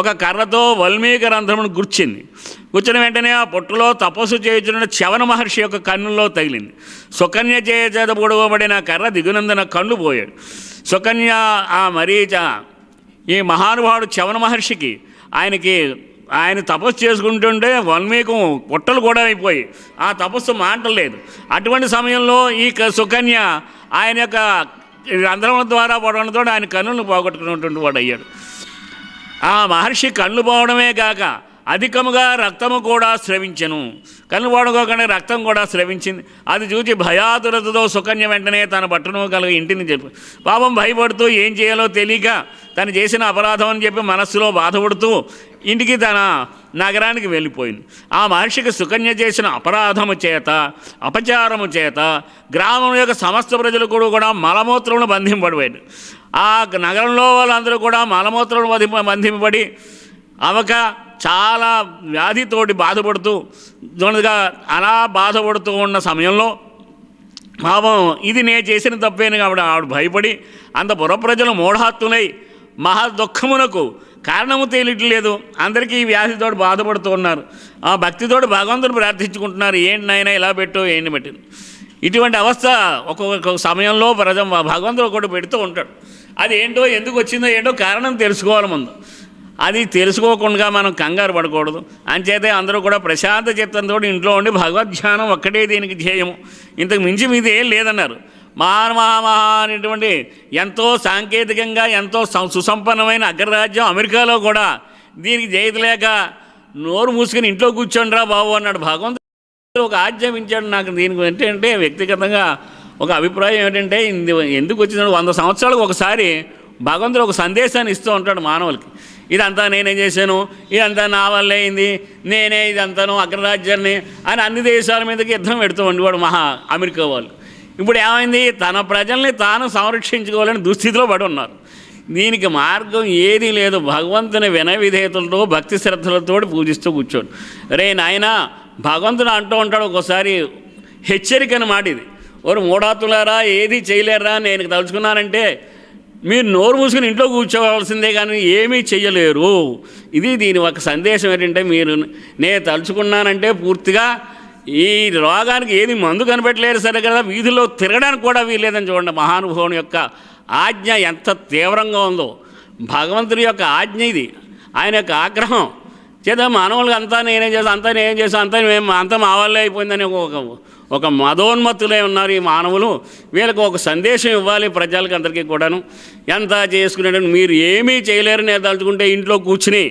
ఒక కర్రతో వాల్మీకి రంధ్రమును గుర్చింది. కూర్చున్న వెంటనే ఆ పుట్టలో తపస్సు చేయుచున్న చవన మహర్షి యొక్క కన్నుల్లో తగిలింది. సుకన్య చేత పొడవబడిన కర్ర దిగునందున కళ్ళు పోయాడు. సుకన్య ఆ మరీచ ఈ మహానుభావుడు చవన మహర్షికి ఆయన తపస్సు చేసుకుంటుంటే వాల్మీకం పుట్టలు కూడా అయిపోయి ఆ తపస్సు మాటలేదు. అటువంటి సమయంలో ఈ సుకన్య ఆయన యొక్క రంధ్రం ద్వారా పడడంతో ఆయన కన్నులను పోగొట్టుకున్నటువంటి వాడు అయ్యాడు. ఆ మహర్షి కళ్ళు పోవడమే కాక అధికముగా రక్తము కూడా స్రవించెను. కళ్ళు పోవడం రక్తం కూడా స్రవించింది. అది చూసి భయాతురతతో సుకన్య వెంటనే తన బట్టను కలిగి ఇంటిని చెప్పి పాపం భయపడుతూ ఏం చేయాలో తెలియక తను చేసిన అపరాధం అని చెప్పి మనస్సులో బాధపడుతూ ఇంటికి తన నగరానికి వెళ్ళిపోయింది. ఆ మహర్షికి సుకన్య చేసిన అపరాధము చేత అపచారము చేత గ్రామం యొక్క సమస్త ప్రజలు కూడా మలమూత్రమును బంధింపబడిపోయాడు. ఆ నగరంలో వాళ్ళందరూ కూడా మలమూత్రమును బంధింపబడి అవక చాలా వ్యాధితోటి బాధపడుతూ అలా బాధపడుతూ ఉన్న సమయంలో పాపం ఇది నేను చేసిన తప్పేను కాబట్టి ఆవిడ భయపడి అంత పురప్రజలు మూఢాత్తులై మహా దుఃఖమునకు కారణము తేలిట్లేదు. అందరికీ ఈ వ్యాధితోటి బాధపడుతూ ఉన్నారు. ఆ భక్తితోటి భగవంతుని ప్రార్థించుకుంటున్నారు. ఏంటి నాయన ఇలా పెట్టు ఏంటి పెట్టింది. ఇటువంటి అవస్థ ఒక్కొక్క సమయంలో భగవంతుడు ఒకటి పెడుతూ ఉంటాడు. అది ఏంటో ఎందుకు వచ్చిందో ఏంటో కారణం తెలుసుకోవాలి ముందు. అది తెలుసుకోకుండా మనం కంగారు పడకూడదు. అంచేతే అందరూ కూడా ప్రశాంత చిత్తంతో ఇంట్లో ఉండి భగవద్ధ్యానం ఒక్కటే దీనికి ధ్యేయము, ఇంతకు మించి మీది ఏం లేదన్నారు. మహామహా అనేటువంటి ఎంతో సాంకేతికంగా ఎంతో సుసంపన్నమైన అగ్రరాజ్యం అమెరికాలో కూడా దీనికి జయలేక నోరు మూసుకుని ఇంట్లో కూర్చోండి రా బాబు అన్నాడు. భగవంతుడు ఒక ఆజ్ఞాపించాడు నాకు. దీనికి ఏంటంటే వ్యక్తిగతంగా ఒక అభిప్రాయం ఏమిటంటే ఎందుకు వచ్చిందంటే 100 సంవత్సరాలకు ఒకసారి భగవంతుడు ఒక సందేశాన్ని ఇస్తూ ఉంటాడు మానవులకి. ఇదంతా నేనేం చేశాను, ఇదంతా నా వల్లే అయింది, నేనే ఇదంతాను అగ్రరాజ్యాన్ని అని అన్ని దేశాల మీదకి యుద్ధం పెడుతూ ఉండేవాడు అమెరికా వాళ్ళు. ఇప్పుడు ఏమైంది, తన ప్రజల్ని తాను సంరక్షించుకోవాలని దుస్థితిలో పడి ఉన్నారు. దీనికి మార్గం ఏదీ లేదు. భగవంతుని వినయ విధేయతలతో భక్తి శ్రద్ధలతో పూజిస్తూ కూర్చోడు. రే నాయన భగవంతుడు అంటూ ఉంటాడు ఒక్కోసారి హెచ్చరికని మాట ఇది. ఓరు మూఢాతులారా ఏది చేయలేరా నేను తలుచుకున్నానంటే మీరు నోరు మూసుకుని ఇంట్లో కూర్చోవాల్సిందే కానీ ఏమీ చెయ్యలేరు. ఇది దీని ఒక సందేశం ఏంటంటే నేను తలుచుకున్నానంటే పూర్తిగా ఈ రోగానికి ఏది మందు కనిపెట్టలేరు సరే కదా, వీధిలో తిరగడానికి కూడా వీల్లేదని చూడండి. మహానుభావుని యొక్క ఆజ్ఞ ఎంత తీవ్రంగా ఉందో. భగవంతుని యొక్క ఆజ్ఞ ఇది, ఆయన యొక్క ఆగ్రహం చేత మానవులుగా అంతా నేనేం చేస్తాను అంతా మా వల్లే అయిపోయిందని ఒక మదోన్మత్తులే ఉన్నారు ఈ మానవులు. వీళ్ళకి ఒక సందేశం ఇవ్వాలి ప్రజలకి అందరికీ కూడాను. ఎంత చేసుకునేటప్పుడు మీరు ఏమీ చేయలేరు నేను తలుచుకుంటే ఇంట్లో కూర్చుని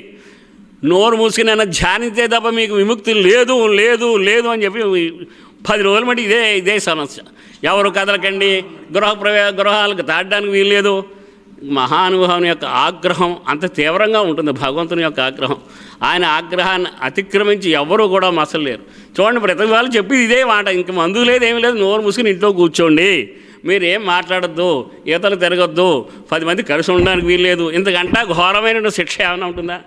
నోరు మూసుకుని ధ్యానించే తప్ప మీకు విముక్తి లేదు లేదు లేదు అని చెప్పి 10 రోజుల మటు ఇదే సమస్య. ఎవరు కదలకండి, గృహాలకు దాటడానికి వీల్లేదు. మహానుభావుని యొక్క ఆగ్రహం అంత తీవ్రంగా ఉంటుంది. భగవంతుని యొక్క ఆగ్రహం, ఆయన ఆగ్రహాన్ని అతిక్రమించి ఎవరు కూడా మసలేరు. చూడండి, ప్రతి వాళ్ళు చెప్పి ఇదే మాట, ఇంక మందు లేదు ఏమీ లేదు, నోరు మూసుకుని ఇంట్లో కూర్చోండి, మీరేం మాట్లాడద్దు, ఈతలు తిరగద్దు, 10 మంది కలిసి ఉండడానికి వీల్లేదు. ఇంతకంటే ఘోరమైన శిక్ష ఏమైనా ఉంటుందా?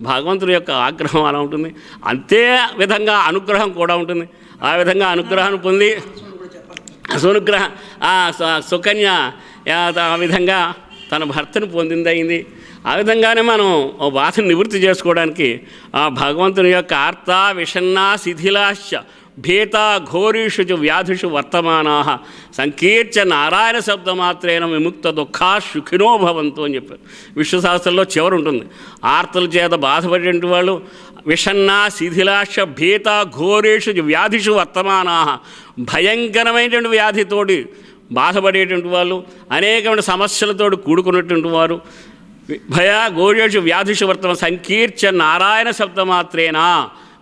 భగవంతుని యొక్క ఆగ్రహం అలా ఉంటుంది. అంతే విధంగా అనుగ్రహం కూడా ఉంటుంది. ఆ విధంగా అనుగ్రహాన్ని పొంది సుకన్య ఆ విధంగా తన భర్తను పొందిందయింది. ఆ విధంగానే మనం ఓ బాధను నివృత్తి చేసుకోవడానికి ఆ భగవంతుని యొక్క ఆర్త విషన్నా శిథిలాశ్చ భీత ఘోరీషు వ్యాధిషు వర్తమానా సంకీర్చ నారాయణ శబ్దమాత్రేణ విముక్త దుఃఖా సుఖినో భవంతు అని చెప్పారు. విశ్వశాస్త్రంలో చివరి ఉంటుంది. ఆర్తల చేత బాధపడేటువంటి వాళ్ళు విషన్నా శిథిలాశ భీత ఘోరేషు వ్యాధిషు వర్తమానా, భయంకరమైనటువంటి వ్యాధితోటి బాధపడేటువంటి వాళ్ళు, అనేకమైన సమస్యలతో కూడుకున్నటువంటి వారు, భయ ఘోరేషు వ్యాధిషు వర్తమాన సంకీర్చ నారాయణ శబ్దమాత్రేనా,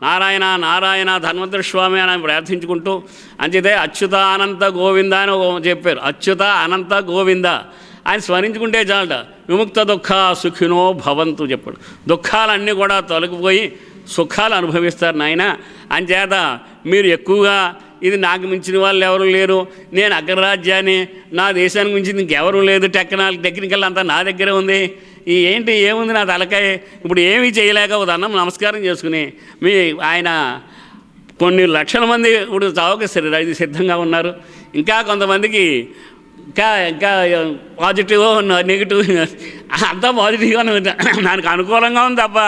నారాయణ నారాయణ ధన్వంతరి స్వామి అని ప్రార్థించుకుంటూ, అంచేతే అచ్యుత అనంత గోవింద అని చెప్పారు. అచ్యుత అనంత గోవింద ఆయన స్మరించుకుంటే చాలట విముక్త దుఃఖ సుఖినో భవంతు చెప్పాడు. దుఃఖాలన్నీ కూడా తొలగిపోయి సుఖాలు అనుభవిస్తారు నాయన. అంచేత మీరు ఎక్కువగా ఇది నాకు మించిన వాళ్ళు ఎవరు లేరు, నేను అగ్రరాజ్యాన్ని, నా దేశానికి మించింది ఇంకెవరూ లేదు, టెక్నికల్ అంతా నా దగ్గరే ఉంది, ఈ ఏంటి ఏముంది నా తలకాయ, ఇప్పుడు ఏమీ చేయలేక ఒక దండం నమస్కారం చేసుకుని ఆయన కొన్ని లక్షల మంది ఇప్పుడు చావుకి సిద్ధంగా ఉన్నారు. ఇంకా కొంతమందికి ఇంకా పాజిటివ్ నెగిటివ్ అంతా పాజిటివ్గానే ఉంది. దానికి అనుకూలంగా ఉంది తప్ప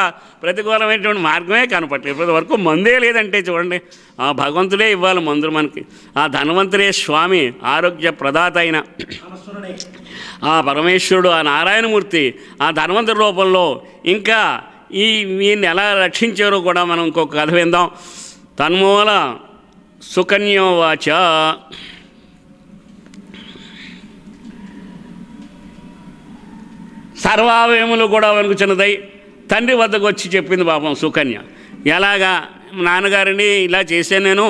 ప్రతికూలమైనటువంటి మార్గమే కనపట్లేదు. ఇప్పటి వరకు మందే లేదంటే చూడండి, ఆ భగవంతుడే ఇవ్వాలి మందులు మనకి. ఆ ధన్వంతరే స్వామి ఆరోగ్య ప్రదాత అయిన ఆ పరమేశ్వరుడు, ఆ నారాయణమూర్తి ఆ ధన్వంతరి రూపంలో ఇంకా వీరిని ఎలా రక్షించారో కూడా మనం ఇంకొక కథ విందాం. తన్మూల సుకన్యోవాచ సర్వావయములు కూడా వణుకుచున్నదై తండ్రి వద్దకు వచ్చి చెప్పింది పాపం సుకన్య. ఎలాగా నాన్నగారిని ఇలా చేశాను, నేను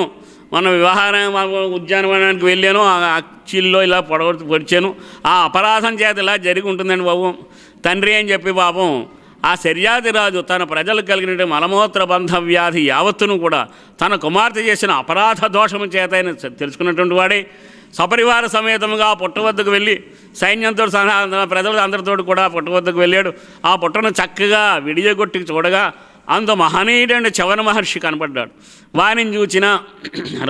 మొన్న వివాహారం ఉద్యానవనానికి వెళ్ళాను, ఆ చిల్లో ఇలా పొడిచాను, ఆ అపరాధం చేత ఇలా జరిగి ఉంటుందండి బాబు. తండ్రి అని చెప్పి పాపం ఆ శర్యాతిరాజు తన ప్రజలు కలిగిన మలమూత్ర బంధ వ్యాధి యావత్తును కూడా తన కుమార్తె చేసిన అపరాధ దోషము చేత ఆయన తెలుసుకున్నటువంటి వాడే సపరివార సమేతముగా పుట్ట వద్దకు వెళ్ళి సైన్యంతో సహా ప్రజల అందరితో కూడా పుట్ట వద్దకు వెళ్ళాడు. ఆ పుట్టను చక్కగా విడియగొట్టి చూడగా అందు మహనీయుడైన చవన మహర్షి కనపడ్డాడు. వారిని చూచిన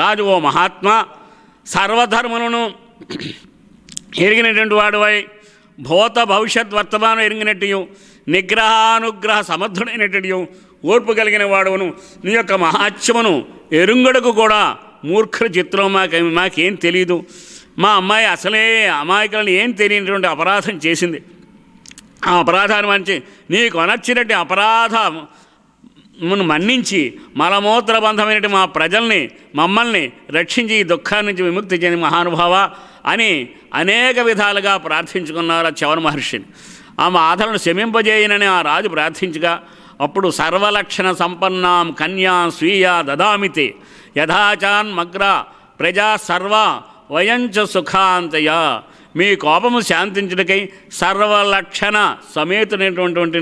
రాజు, ఓ మహాత్మా, సర్వధర్మలను ఎరిగినటువంటి వాడువై భూత భవిష్యత్ వర్తమానం ఎరిగినట్టు నిగ్రహానుగ్రహ సమర్థుడైనట్టు ఓర్పు కలిగిన వాడును, నీ యొక్క మహాత్మ్యమును ఎరుంగడకు కూడా మూర్ఖుల చిత్రం మాకేం తెలియదు. మా అమ్మాయి అసలే అమాయకులను ఏం తెలియనటువంటి అపరాధం చేసింది. ఆ అపరాధాన్ని మంచి నీకు అనర్చినట్టు అపరాధమును మన్నించి మలమూత్ర బంధమైనటువంటి మా ప్రజల్ని మమ్మల్ని రక్షించి ఈ దుఃఖాన్ని నుంచి విముక్తి చెంది మహానుభావ అని అనేక విధాలుగా ప్రార్థించుకున్నారు ఆ చవన మహర్షిని. ఆ బాధలను శమింపజేయనని ఆ రాజు ప్రార్థించగా అప్పుడు సర్వలక్షణ సంపన్నాం కన్యా స్వీయ దదామితే యథాచాన్మగ్ర ప్రజా సర్వ వయంచ సుఖాంతయ. మీ కోపము శాంతించుటకై సర్వలక్షణ సమేతునటువంటి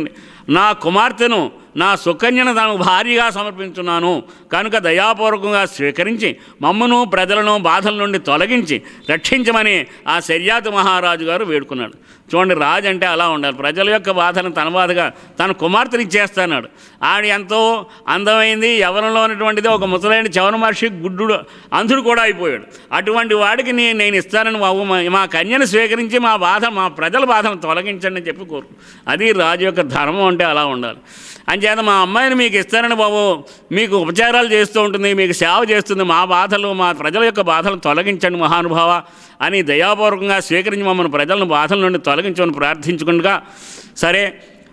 నా కుమార్తెను, నా సుకన్యను తనకు భార్యగా సమర్పించున్నాను కనుక దయాపూర్వకంగా స్వీకరించి మమ్మను ప్రజలను బాధల నుండి తొలగించి రక్షించమని ఆ శర్యాతి మహారాజు గారు వేడుకున్నాడు. చూడండి, రాజు అంటే అలా ఉండాలి. ప్రజల యొక్క బాధను తన బాధగా తన కుమార్తెని ఇచ్చేస్తున్నాడు. ఆవిడ ఎంతో అందమైంది, యవనంలో ఉన్నటువంటిది ఒక ముసలైన చవన మహర్షి గుడ్డు అంధుడు కూడా అయిపోయాడు. అటువంటి వాడికి నేను ఇస్తానని మా కన్యను స్వీకరించి మా ప్రజల బాధను తొలగించండి అని చెప్పి కోరు. అది రాజు యొక్క ధర్మం అంటే అలా ఉండాలి. అంచేత మా అమ్మాయిని మీకు ఇస్తానని బాబు, మీకు ఉపచారాలు చేస్తూ ఉంటుంది, మీకు సేవ చేస్తుంది, మా బాధలు మా ప్రజల యొక్క బాధలను తొలగించండి మహానుభావ అని దయాపూర్వకంగా స్వీకరించి మమ్మల్ని ప్రజలను బాధల నుండి తొలగించమని ప్రార్థించుకుండగా, సరే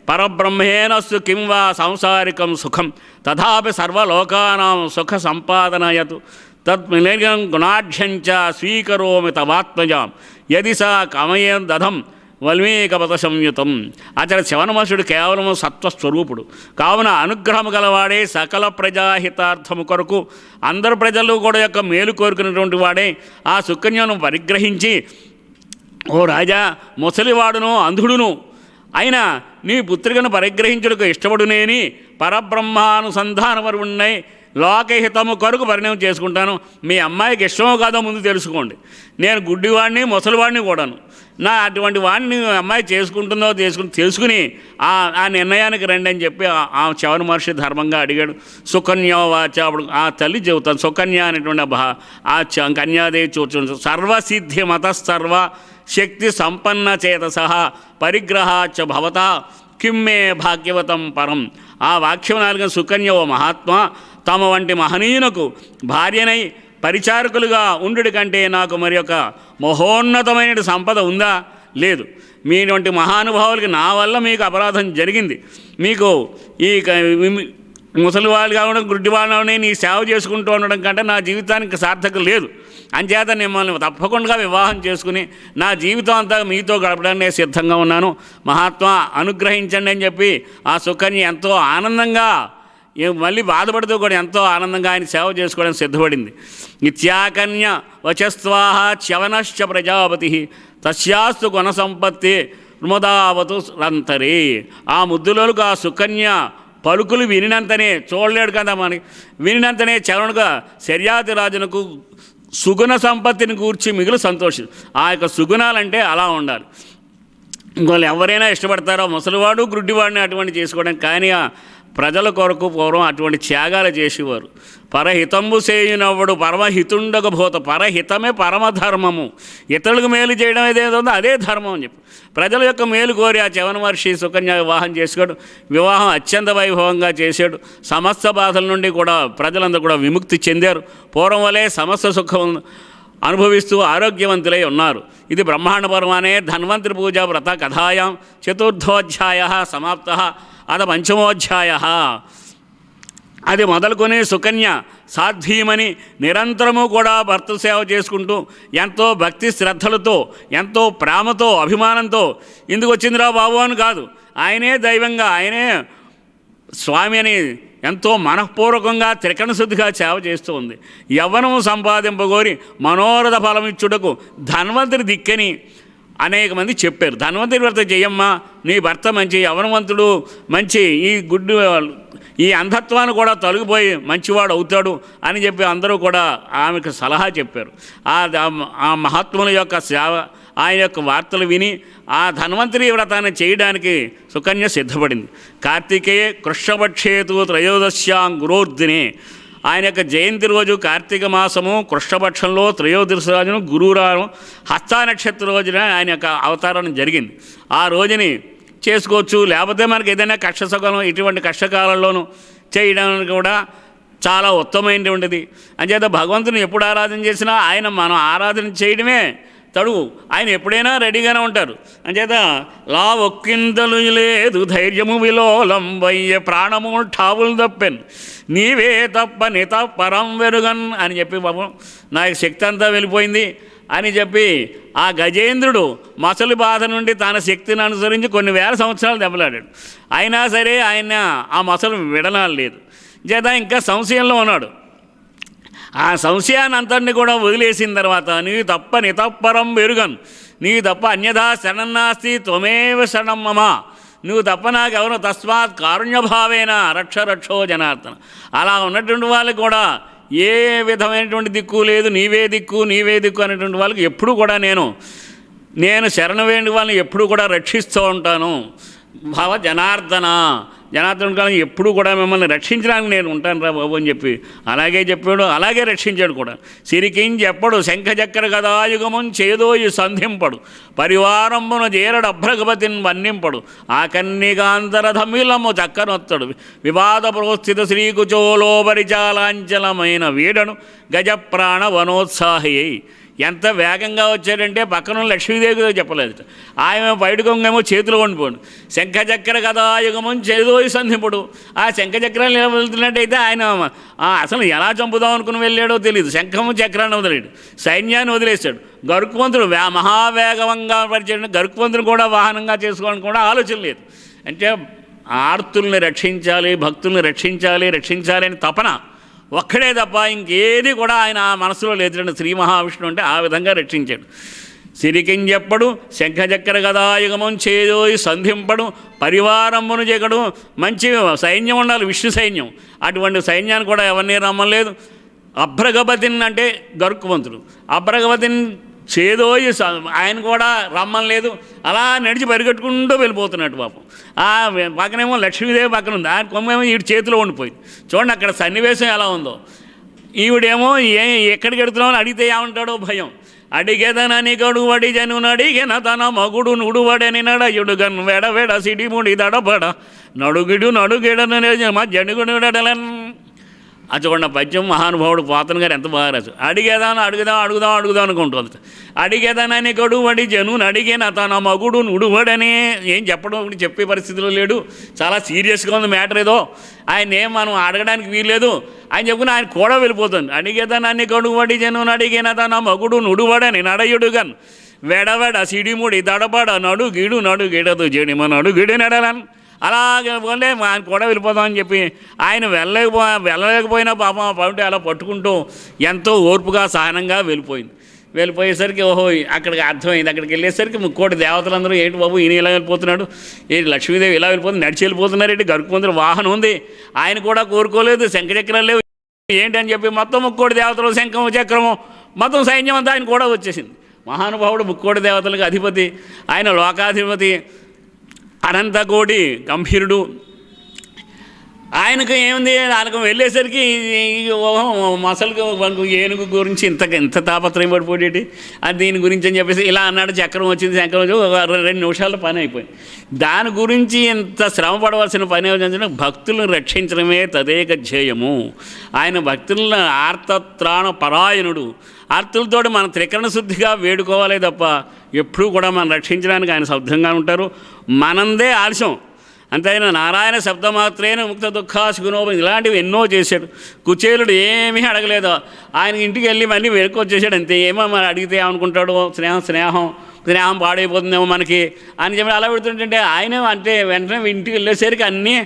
పరబ్రహ్మేనస్సు కిం వా సంసారికం సుఖం తథాపి సర్వలోకానాం సుఖ సంపాదనయతు తత్మిలింగం గుణాఢ్యంచ స్వీకరోమి తవాత్మజాం యది సా కమయేం దధం వల్మీకపత సంయుతం. అతడు శవనమహర్షుడు కేవలం సత్వస్వరూపుడు కావున అనుగ్రహము గలవాడే, సకల ప్రజాహితార్థము కొరకు అందరు ప్రజలు కూడా యొక్క మేలు కోరుకున్నటువంటి వాడే ఆ సుకన్యను పరిగ్రహించి, ఓ రాజా, ముసలివాడును అంధుడును అయినా నీ పుత్రికను పరిగ్రహించుటకు ఇష్టపడునేని పరబ్రహ్మానుసంధానపరుణ్ణై లోకహితము కొరకు పరిణయం చేసుకుంటాను. మీ అమ్మాయికి ఇష్టమో కాదో ముందు తెలుసుకోండి. నేను గుడ్డివాడిని, ముసలివాడిని కూడాను. నా అటువంటి వాడిని అమ్మాయి చేసుకుంటుందో తెలుసుకుని ఆ నిర్ణయానికి రండి అని చెప్పి ఆ చవన మహర్షి ధర్మంగా అడిగాడు. సుకన్య వాచ, అప్పుడు ఆ తల్లి చెబుతాను. సుకన్య అనేటువంటి ఆ కన్యాదేవి చూచు సర్వసిద్ధి మతసర్వ శక్తి సంపన్న చేతస పరిగ్రహాచ భవత కిమ్మే భాగ్యవతం పరం. ఆ వాక్యం నాలుగు సుకన్య ఓ మహాత్మా, తమ వంటి మహనీయునకు భార్యనై పరిచారకులుగా ఉండుడి కంటే నాకు మరి ఒక మహోన్నతమైన సంపద ఉందా? లేదు. మీటువంటి మహానుభావులకి నా వల్ల మీకు అపరాధం జరిగింది. మీకు ఈ ముసలి వాళ్ళు కావడం, గుడ్డి వాళ్ళని నీ సేవ చేసుకుంటూ ఉండడం కంటే నా జీవితానికి సార్థకం లేదు. అంచేత మిమ్మల్ని తప్పకుండా వివాహం చేసుకుని నా జీవితం అంతా మీతో గడపడానికి సిద్ధంగా ఉన్నాను. మహాత్మా అనుగ్రహించండి అని చెప్పి ఆ సుకన్య ఎంతో ఆనందంగా, మళ్ళీ బాధపడుతూ కూడా ఎంతో ఆనందంగా ఆయన సేవ చేసుకోవడానికి సిద్ధపడింది. నిత్యాకన్య వచస్వాహ చ్యవనశ్చ ప్రజాపతి తస్యాస్తు గుణ సంపత్తి మృదావతు రంతరే. ఆ ముద్దులకు ఆ సుకన్య పలుకులు వినినంతనే, చూడలేడు కదా మనకి, వినినంతనే చవనుగా శర్యాతి రాజునకు సుగుణ సంపత్తిని కూర్చి మిగులు సంతోషం. ఆ యొక్క సుగుణాలంటే అలా ఉండాలి. ఇంకోళ్ళు ఎవరైనా ఇష్టపడతారో ముసలివాడు గుడ్డివాడిని అటువంటి చేసుకోవడం. కానీ ఆ ప్రజల కొరకు పూర్వం అటువంటి త్యాగాలు చేసేవారు. పరహితంబు సేయునవ్వడు పరమహితుండగభూత. పరహితమే పరమధర్మము. ఇతరులకు మేలు చేయడం ఏదేదో అదే ధర్మం అని చెప్పి ప్రజల యొక్క మేలు కోరి ఆ చవన మహర్షి సుకన్య వివాహం చేశాడు. వివాహం అత్యంత వైభవంగా చేశాడు. సమస్త బాధల నుండి కూడా ప్రజలందరూ కూడా విముక్తి చెందారు. పూర్వం వలె సమస్త సుఖం అనుభవిస్తూ ఆరోగ్యవంతులై ఉన్నారు. ఇది బ్రహ్మాండ పరమానే ధన్వంతరి పూజా వ్రత కథాయాం చతుర్థోధ్యాయ సమాప్త. అద పంచమోధ్యాయ. అది మొదలుకొని సుకన్య సాధ్వీమని నిరంతరము కూడా భర్త సేవ చేసుకుంటూ ఎంతో భక్తి శ్రద్ధలతో, ఎంతో ప్రేమతో, అభిమానంతో, ఇందుకు వచ్చిందిరా బాబు అని కాదు, ఆయనే దైవంగా, ఆయనే స్వామి అని ఎంతో మనఃపూర్వకంగా త్రికరణ శుద్ధిగా సేవ చేస్తూ ఉంది. యవ్వనము సంపాదింపగోరి మనోరథ ఫలమిచ్చుటకు ధన్వంతరి దిక్కని అనేక మంది చెప్పారు. ధన్వంతరి వ్రత చెయ్యమ్మా, నీ భర్త మంచి యవ్వనవంతుడు, మంచి ఈ అంధత్వాన్ని కూడా తొలగిపోయి మంచివాడు అవుతాడు అని చెప్పి అందరూ కూడా ఆమెకు సలహా చెప్పారు. ఆ మహాత్ముల యొక్క సేవ, ఆయన యొక్క వార్తలు విని ఆ ధన్వంతరి వ్రతాన్ని చేయడానికి సుకన్య సిద్ధపడింది. కార్తికేయ కృష్ణపక్షేతు త్రయోదశ్యాం గురోర్దినే. ఆయన యొక్క జయంతి రోజు కార్తీక మాసము కృష్ణపక్షంలో త్రయోదశి రోజును గురువారం హస్తా నక్షత్ర రోజున ఆయన యొక్క అవతారం జరిగింది. ఆ రోజుని చేసుకోవచ్చు. లేకపోతే మనకి ఏదైనా కష్టసుఖం ఇటువంటి కష్టకాలంలోనూ చేయడానికి కూడా చాలా ఉత్తమమైనటువంటిది. అంచేత భగవంతుని ఎప్పుడు ఆరాధన చేసినా ఆయన మనం ఆరాధన చేయడమే తడువు. ఆయన ఎప్పుడైనా రెడీగానే ఉంటారు. అంచేత లా ఒక్కింతలు లేదు ధైర్యము విలోలం వయ్య ప్రాణము ఠావులు తప్పెన్ నీవే తప్ప నిత పరం వెరుగన్ అని చెప్పి పాపం నాకు శక్తి అంతా వెళ్ళిపోయింది అని చెప్పి ఆ గజేంద్రుడు మసలి బాధ నుండి తన శక్తిని అనుసరించి కొన్ని వేల సంవత్సరాలు దెబ్బలాడాడు. అయినా సరే ఆయన ఆ మసలు విడనాలేదు. చేత ఇంకా సంశయంలో ఉన్నాడు. ఆ సంశయాన్ని అంతటిని కూడా వదిలేసిన తర్వాత నీ తప్ప నితప్పరం వెరుగన్, నీ తప్ప అన్యథా శరణం నాస్తి త్వమేవ శరణం మమ, నువ్వు తప్ప నాకెవరో తస్మాత్ కారుణ్యభావేన రక్ష రక్షో జనార్దన. అలా ఉన్నటువంటి వాళ్ళకి కూడా ఏ విధమైనటువంటి దిక్కు లేదు, నీవే దిక్కు నీవే దిక్కు అనేటువంటి వాళ్ళకి ఎప్పుడు కూడా నేను శరణు వేండి వాళ్ళని ఎప్పుడు కూడా రక్షిస్తూ ఉంటాను. భవ జనార్దన, జనార్దనుడు కాలం ఎప్పుడు కూడా మిమ్మల్ని రక్షించడానికి నేను ఉంటాను రా బాబు అని చెప్పి అలాగే చెప్పాడు. అలాగే రక్షించాడు కూడా. సిరికించెప్పడు శంఖచక్ర గదాయుగమం చేదోయి సంధింపడు పరివారంబున చేరడు అభ్రగపతిని వన్నింపడు ఆ కన్నికాంతరధమిలము చక్కనొత్తడు వివాద ప్రోస్థిత శ్రీకుచోలోపరిచాలాంచలమైన వీడను గజప్రాణ వనోత్సాహి. ఎంత వేగంగా వచ్చాడంటే పక్కన లక్ష్మీదేవితో చెప్పలేదు. ఆయన బయటకొంగేమో చేతులు వండిపోండు. శంఖచక్ర గదాయుగమం చేదోయి సంధింపుడు. ఆ శంఖచక్రాలు ఎలా వెళ్తున్నట్టయితే ఆయన అసలు ఎలా చంపుదాం అనుకుని వెళ్ళాడో తెలియదు. శంఖము చక్రాన్ని వదిలేడు, సైన్యాన్ని వదిలేశాడు. గరుక్మంతుడు మహావేగంగా పరిచయం, గరుక్మంతుడు కూడా వాహనంగా చేసుకోవడానికి కూడా ఆలోచన లేదు. అంటే ఆర్తుల్ని రక్షించాలి, భక్తుల్ని రక్షించాలి అని తపన ఒక్కడే తప్ప ఇంకేది కూడా ఆయన మనసులో లేదు. శ్రీ మహావిష్ణువు అంటే ఆ విధంగా రక్షించాడు. సిరికింజెప్పడు శంఖచక్ర గదాయుగమం చేదోయి సంధింపడు పరివారమును జగడు. మంచి సైన్యం ఉండాలి, విష్ణు సైన్యం. అటువంటి సైన్యాన్ని కూడా ఎవరిని రమ్మలేదు. అభ్రగపతిని అంటే గరుక్మంతుడు, అభ్రగపతిని చేదోయి ఆయన కూడా రమ్మలేదు. అలా నడిచి పరిగెట్టుకుంటూ వెళ్ళిపోతున్నట్టు పాపం. ఆ పక్కనేమో లక్ష్మీదేవి పక్కన ఉంది, ఆయన కొమ్మేమో ఈవిడ చేతిలో ఉండిపోయింది. చూడండి అక్కడ సన్నివేశం ఎలా ఉందో. ఈవిడేమో ఎక్కడికి వెడుతున్నామని అడిగితే ఏమంటాడో భయం. అడిగేదనని గడువడి జనును అడిగిన తన మగుడు నుడువడని నడయుడుగన్ వెడవెడ సిడిముడి దడబడ నడుగిడను జనుగుడలన్. చూడండి పద్యం మహానుభావుడు పోతన గారు ఎంత బాగా రాసు. అడుగుదాం అనుకుంటుంది. అడిగేదానని గడువడి జనును అడిగిన తన మగుడు నుడువడని ఏం చెప్పడం చెప్పే పరిస్థితిలో లేడు. చాలా సీరియస్గా ఉంది మ్యాటర్. ఏదో ఆయన ఏం మనం అడగడానికి వీల్లేదు ఆయన చెప్పుకుని ఆయన కూడా వెళ్ళిపోతుంది. అడిగేదానని గడువడి జనును అడిగిన తన మగుడు నుడువడని నడయుడుగన్ వెడవెడ సిడిముడి దడబడ నడుగిడదు జడిమ నడుగిడి నడలన్. అలాగే పోలే ఆయన కూడా వెళ్ళిపోదామని చెప్పి ఆయన వెళ్ళలేకపోయినా పాపం పౌంటే అలా పట్టుకుంటూ ఎంతో ఓర్పుగా సహనంగా వెళ్ళిపోయేసరికి ఓహో అక్కడికి అర్థమైంది. అక్కడికి వెళ్ళేసరికి ముక్కోటి దేవతలందరూ ఏంటి బాబు ఈయన ఇలా వెళ్ళిపోతున్నాడు, ఏంటి లక్ష్మీదేవి ఇలా వెళ్ళిపోతుంది, నడిచి వెళ్ళిపోతున్నారు ఏంటి, గరుక్మంతుడు వాహనం ఉంది, ఆయన కూడా కోరుకోలేదు, శంఖచక్రాలు లేవు ఏంటి అని చెప్పి మొత్తం ముక్కోటి దేవతలు శంఖము చక్రము మొత్తం సైన్యం అంతా ఆయన కూడా వచ్చేసింది. మహానుభావుడు ముక్కోటి దేవతలకు అధిపతి, ఆయన లోకాధిపతి, అనంతకోటి గంభీరుడు. ఆయనకు ఏముంది, ఆయనకు వెళ్ళేసరికి మసలు ఏనుగు గురించి ఇంత తాపత్రయం పడిపోయేటి అది దీని గురించి అని చెప్పేసి ఇలా అన్నాడు. చక్రం వచ్చింది, శంకరం వచ్చి 2 నిమిషాల్లో పని అయిపోయింది. దాని గురించి ఇంత శ్రమ పడవలసిన పని ఏమిటంటే భక్తులను రక్షించడమే తదేక ధ్యేయము. ఆయన భక్తులను ఆర్తత్రాణ పరాయణుడు. ఆర్తులతో మన త్రికరణ శుద్ధిగా వేడుకోవాలే తప్ప ఎప్పుడూ కూడా మనం రక్షించడానికి ఆయన సిద్ధంగా ఉంటారు. మనందే ఆలస్యం అంతే. ఆయన నారాయణ శబ్దమాత్రేన ముక్త దుఃఖాశుగుణోపం ఇలాంటివి ఎన్నో చేశాడు. కుచేలుడు ఏమీ అడగలేదు, ఆయన ఇంటికి వెళ్ళి మళ్ళీ వెనుకొచ్చేసాడు అంతే. ఏమో మరి అడిగితే ఏమనుకుంటాడు, స్నేహం పాడైపోతుందేమో మనకి అని చెప్పి అలా పెడుతుంటే ఆయన అంటే వెంటనే ఇంటికి వెళ్ళేసరికి అన్నీ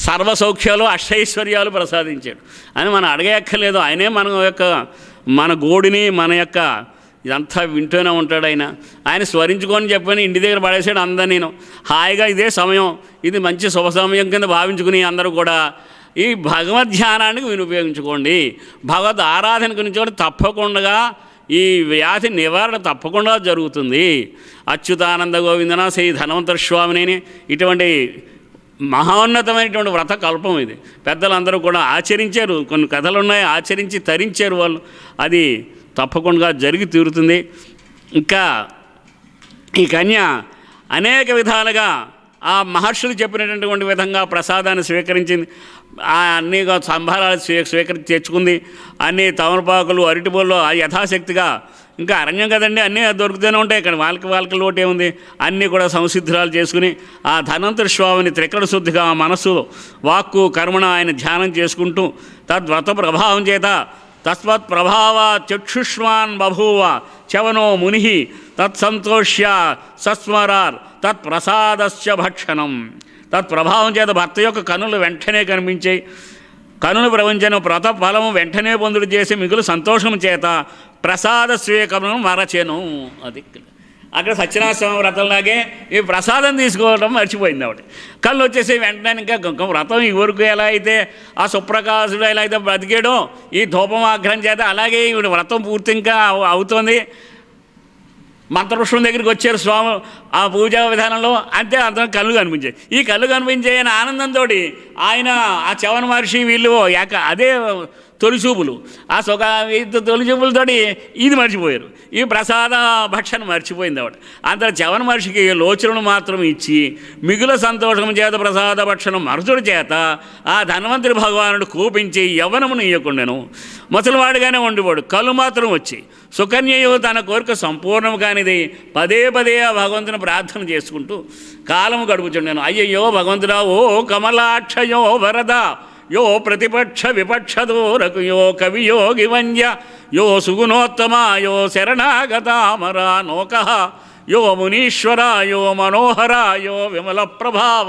సర్వసౌఖ్యాలు అష్టైశ్వర్యాలు ప్రసాదించాడు అని మనం అడగక్కర్లేదు. ఆయనే మన గోడిని మన యొక్క ఇదంతా వింటూనే ఉంటాడు. ఆయన స్మరించుకొని చెప్పని ఇంటి దగ్గర పడేసాడు అందరు. నేను హాయిగా ఇదే సమయం, ఇది మంచి శుభ సమయం కింద భావించుకుని అందరూ కూడా ఈ భగవద్ ధ్యానానికి వినియోగించుకోండి. భగవద్ ఆరాధన గురించి కూడా తప్పకుండా ఈ వ్యాధి నివారణ తప్పకుండా జరుగుతుంది. అచ్యుతానంద గోవిందన శ్రీ ధనవంతర స్వామిని ఇటువంటి మహోన్నతమైనటువంటి వ్రత కల్పం ఇది. పెద్దలందరూ కూడా ఆచరించారు, కొన్ని కథలు ఉన్నాయి, ఆచరించి తరించారు వాళ్ళు. అది తప్పకుండా జరిగి తీరుతుంది. ఇంకా ఈ కన్య అనేక విధాలుగా ఆ మహర్షులు చెప్పినటువంటి విధంగా ప్రసాదాన్ని స్వీకరించింది. అన్నీ సంభారాలు స్వీకరించి తెచ్చుకుంది. అన్నీ తమలపాకులు అరటిపళ్ళు యథాశక్తిగా, ఇంకా అరణ్యం కదండి, అన్నీ దొరుకుతూనే ఉంటాయి ఇక్కడ. వాళ్ళకి లోటే ఉంది. అన్నీ కూడా సంసిద్ధురాలు చేసుకుని ఆ ధన్వంతరి స్వామిని త్రికరణ శుద్ధిగా మనస్సు వాక్కు కర్మణ ఆయన ధ్యానం చేసుకుంటూ తద్వ్రత ప్రభావం చేత తస్మత్ ప్రభావ చక్షుష్మాన్ బభూవ చవనో ముని తత్సంతోష్య సస్మరార్ తత్ప్రసాదస్య భక్షణం. తత్ప్రభావం చేత భర్త యొక్క కనులు వెంటనే కనిపించాయి. కనులు ప్రపంచను వ్రత ఫలము వెంటనే పొందుడు చేసి మిగులు సంతోషం చేత ప్రసాద స్వీకరణం మరచెను. అది అక్కడ సత్యనారాయణ వ్రతంలాగే ఈ ప్రసాదం తీసుకోవడం మర్చిపోయింది ఆవిడ. కళ్ళు వచ్చేసి వెంటనే ఇంకా వ్రతం ఈ ఊరికి ఎలా అయితే ఆ సుప్రకాశుడు ఎలా అయితే బ్రతికాడో ఈ ధూపం ఆగ్రహం చేత అలాగే ఈవిడ వ్రతం పూర్తి ఇంకా అవుతోంది. మంత్రపుష్పం దగ్గరికి వచ్చారు స్వామి ఆ పూజా విధానంలో, అంతే అందరం కళ్ళు కనిపించాయి. ఈ కళ్ళు కనిపించే ఆనందంతో ఆయన ఆ చవన మహర్షి వీళ్ళు అదే తొలిచూపులు, ఆ తొలిచూపులతో ఇది మర్చిపోయారు. ఈ ప్రసాద భక్షణ మర్చిపోయింది ఆవిడ. అంత చవన మహర్షికి లోచనను మాత్రం ఇచ్చి మిగుల సంతోషం చేత ప్రసాద భక్షణం మరుచుడి చేత ఆ ధన్వంతరి భగవానుడు కోపించి యవ్వనమును ఇయ్యకుండాను ముసలివాడుగానే ఉండివాడు. కళ్ళు మాత్రం వచ్చి సుకన్యయు తన కోరిక సంపూర్ణం కానిది పదే పదే ఆ భగవంతుని ప్రార్థన చేసుకుంటూ కాలము గడుపుచుండాను. అయ్యయ్యో భగవంతుడా, ఓ కమలాక్షయో వరద, యో ప్రతిపక్ష విపక్షదోరకు, యో కవియో గివంజ, యో సుగుణోత్తమ, యో శరణాగతామర నోక, యో మునీశ్వర, యో మనోహర, యో విమల ప్రభావ,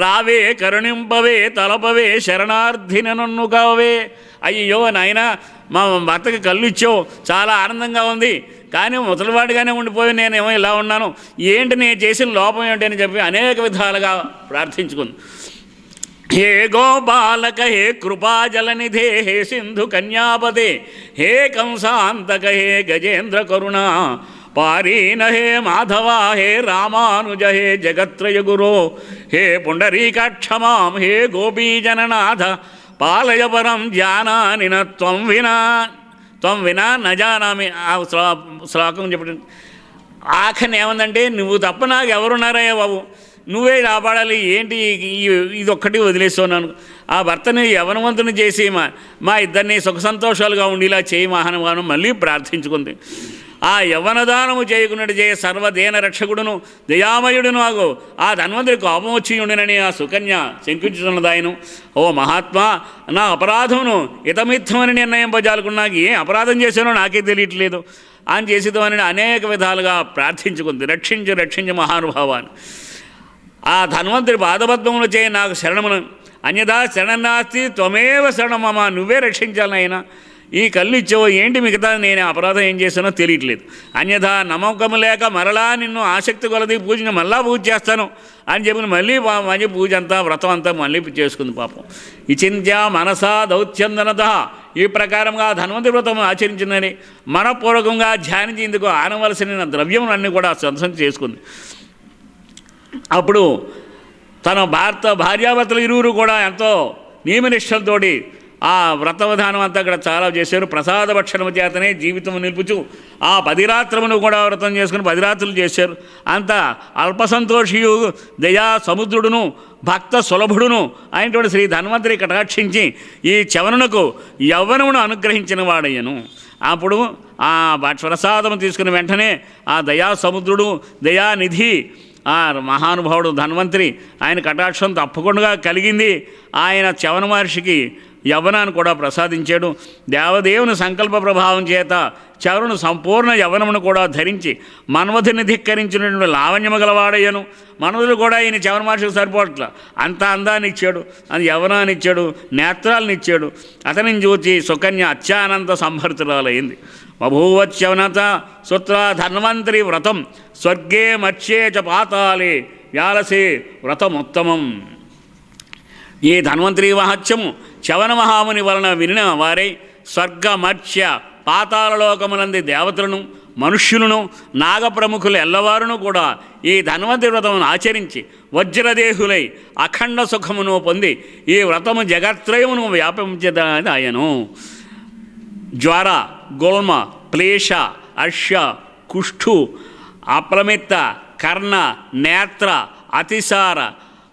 రావే కరుణింపవే తలపవే శరణార్థిని నన్ను కావే. అయ్యో నాయన, మా భర్తకి కళ్ళు ఇచ్చావు, చాలా ఆనందంగా ఉంది, కానీ ముసలివాడిగానే ఉండిపోయి నేనేమో ఇలా ఉన్నాను, ఏంటి నేను చేసిన లోపం ఏంటి అని చెప్పి అనేక విధాలుగా ప్రార్థించుకుంది. హే గోపాలక, హే కృపాజలనిధే, హే సింధు కన్యాపతే, హే కంసాంతక, హే గజేంద్ర కరుణ పారీన, హే మాధవ, హే రామానుజ, హే జగత్రయ గురో, హే పుండరీకాక్షమాం, హే గోపీజననాథ పాలయ పరం జానాని త్వం వినా న జానామి. ఆ శ్లోకం చెప్పడం ఆఖరిని ఏమందంటే, నువ్వు తప్ప నాకు ఎవరున్నారయ్యా బాబు, నువ్వే కాపాడాలి, ఏంటి ఇది ఒక్కటి వదిలేస్తున్నాను. ఆ భర్తని యవనవంతుని చేసి మా ఇద్దరిని సుఖ సంతోషాలుగా ఉండేలా చేయి మహానుభావం మళ్ళీ ప్రార్థించుకుంది. ఆ యవ్వనదానము చేయకున్నట్టు చేయ సర్వదేన రక్షకుడును దయామయుడును ఆగో ఆ ధన్వంతుడి కోపం వచ్చి ఉండినని ఆ సుకన్య శంకించుతున్నదాయను. ఓ మహాత్మా, నా అపరాధమును ఇతమిత్తమని నిర్ణయం పజాలుకున్నాక ఏ అపరాధం చేశానో నాకే తెలియట్లేదు అని చేసేదామని అనేక విధాలుగా ప్రార్థించుకుంది. రక్షించు మహానుభావాన్ని. ఆ ధన్వంతుడి పాదపద్మములు చేయి నాకు శరణమును, అన్యదా శరణనాస్తి త్వమేవ శరణమమ్మ, నువ్వే రక్షించాలైనా. ఈ కళ్ళు ఇచ్చావో ఏంటి, మిగతా నేను అపరాధం ఏం చేశానో తెలియట్లేదు. అన్యథా నమ్మకము లేక మరలా నిన్ను ఆసక్తి కొలది పూజను మళ్ళా పూజ చేస్తాను అని చెప్పిన మళ్ళీ మంచి పూజ అంతా వ్రతం అంతా మళ్ళీ చేసుకుంది. పాపం ఇచింత్య మనసా దౌత్యందనత, ఈ ప్రకారంగా ధన్వంతరి వ్రతం ఆచరించిందని మనపూర్వకంగా ధ్యానించేందుకు ఆనవలసిన ద్రవ్యములన్నీ కూడా సంసం చేసుకుంది. అప్పుడు తన భార్యాభర్తలు ఇరువురు కూడా ఎంతో నియమనిష్టలతోటి ఆ వ్రత విధానం అంతా అక్కడ చాలా చేశారు. ప్రసాద భక్షణము చేతనే జీవితం నిలుపుచు ఆ 10 రాత్రమును కూడా వ్రతం చేసుకుని 10 రాత్రులు చేశారు. అంత అల్పసంతోషియు దయా సముద్రుడును భక్త సులభుడును అయినటువంటి శ్రీ ధన్వంతరి కటాక్షించి ఈ చవనునకు యవ్వనమును అనుగ్రహించిన వాడయ్యను. అప్పుడు ఆ ప్రసాదము తీసుకున్న వెంటనే ఆ దయా సముద్రుడు దయానిధి ఆ మహానుభావుడు ధన్వంతరి ఆయన కటాక్షం తప్పకుండా కలిగింది. ఆయన చవన మహర్షికి యవ్వనాన్ని కూడా ప్రసాదించాడు. దేవదేవుని సంకల్ప ప్రభావం చేత చవరును సంపూర్ణ యవ్వనమును కూడా ధరించి మన్మధుని ధిక్కరించినటువంటి లావణ్యము గలవాడయ్యను. మన్మధుడు కూడా ఈయన చవన మహర్షికి సరిపోట్ల అంత అందాన్ని ఇచ్చాడు, అది యవ్వనాన్ని ఇచ్చాడు, నేత్రాలను ఇచ్చాడు. అతనిని చూచి సుకన్య అత్యానంద సంభరితురాలైంది. బభూవచ్చవనత సుత్ర ధన్వంతరి వ్రతం స్వర్గే మత్స్యే చ పాతాళే వ్యాలసే వ్రతముత్తమం. ఈ ధన్వంతరి మహత్యము చవన మహాముని వలన వినిన వారై స్వర్గ మత్స్య పాతాళలోకములంది దేవతలను మనుష్యులను నాగప్రముఖులు ఎల్లవారును కూడా ఈ ధన్వంతరి వ్రతమును ఆచరించి వజ్రదేహులై అఖండ సుఖమును పొంది ఈ వ్రతము జగత్రయమును వ్యాపించదని ఆయను. జ్వర గుల్మ ప్లేష అర్ష కుష్ఠు అప్రమిత్త కర్ణ నేత్ర అతిసార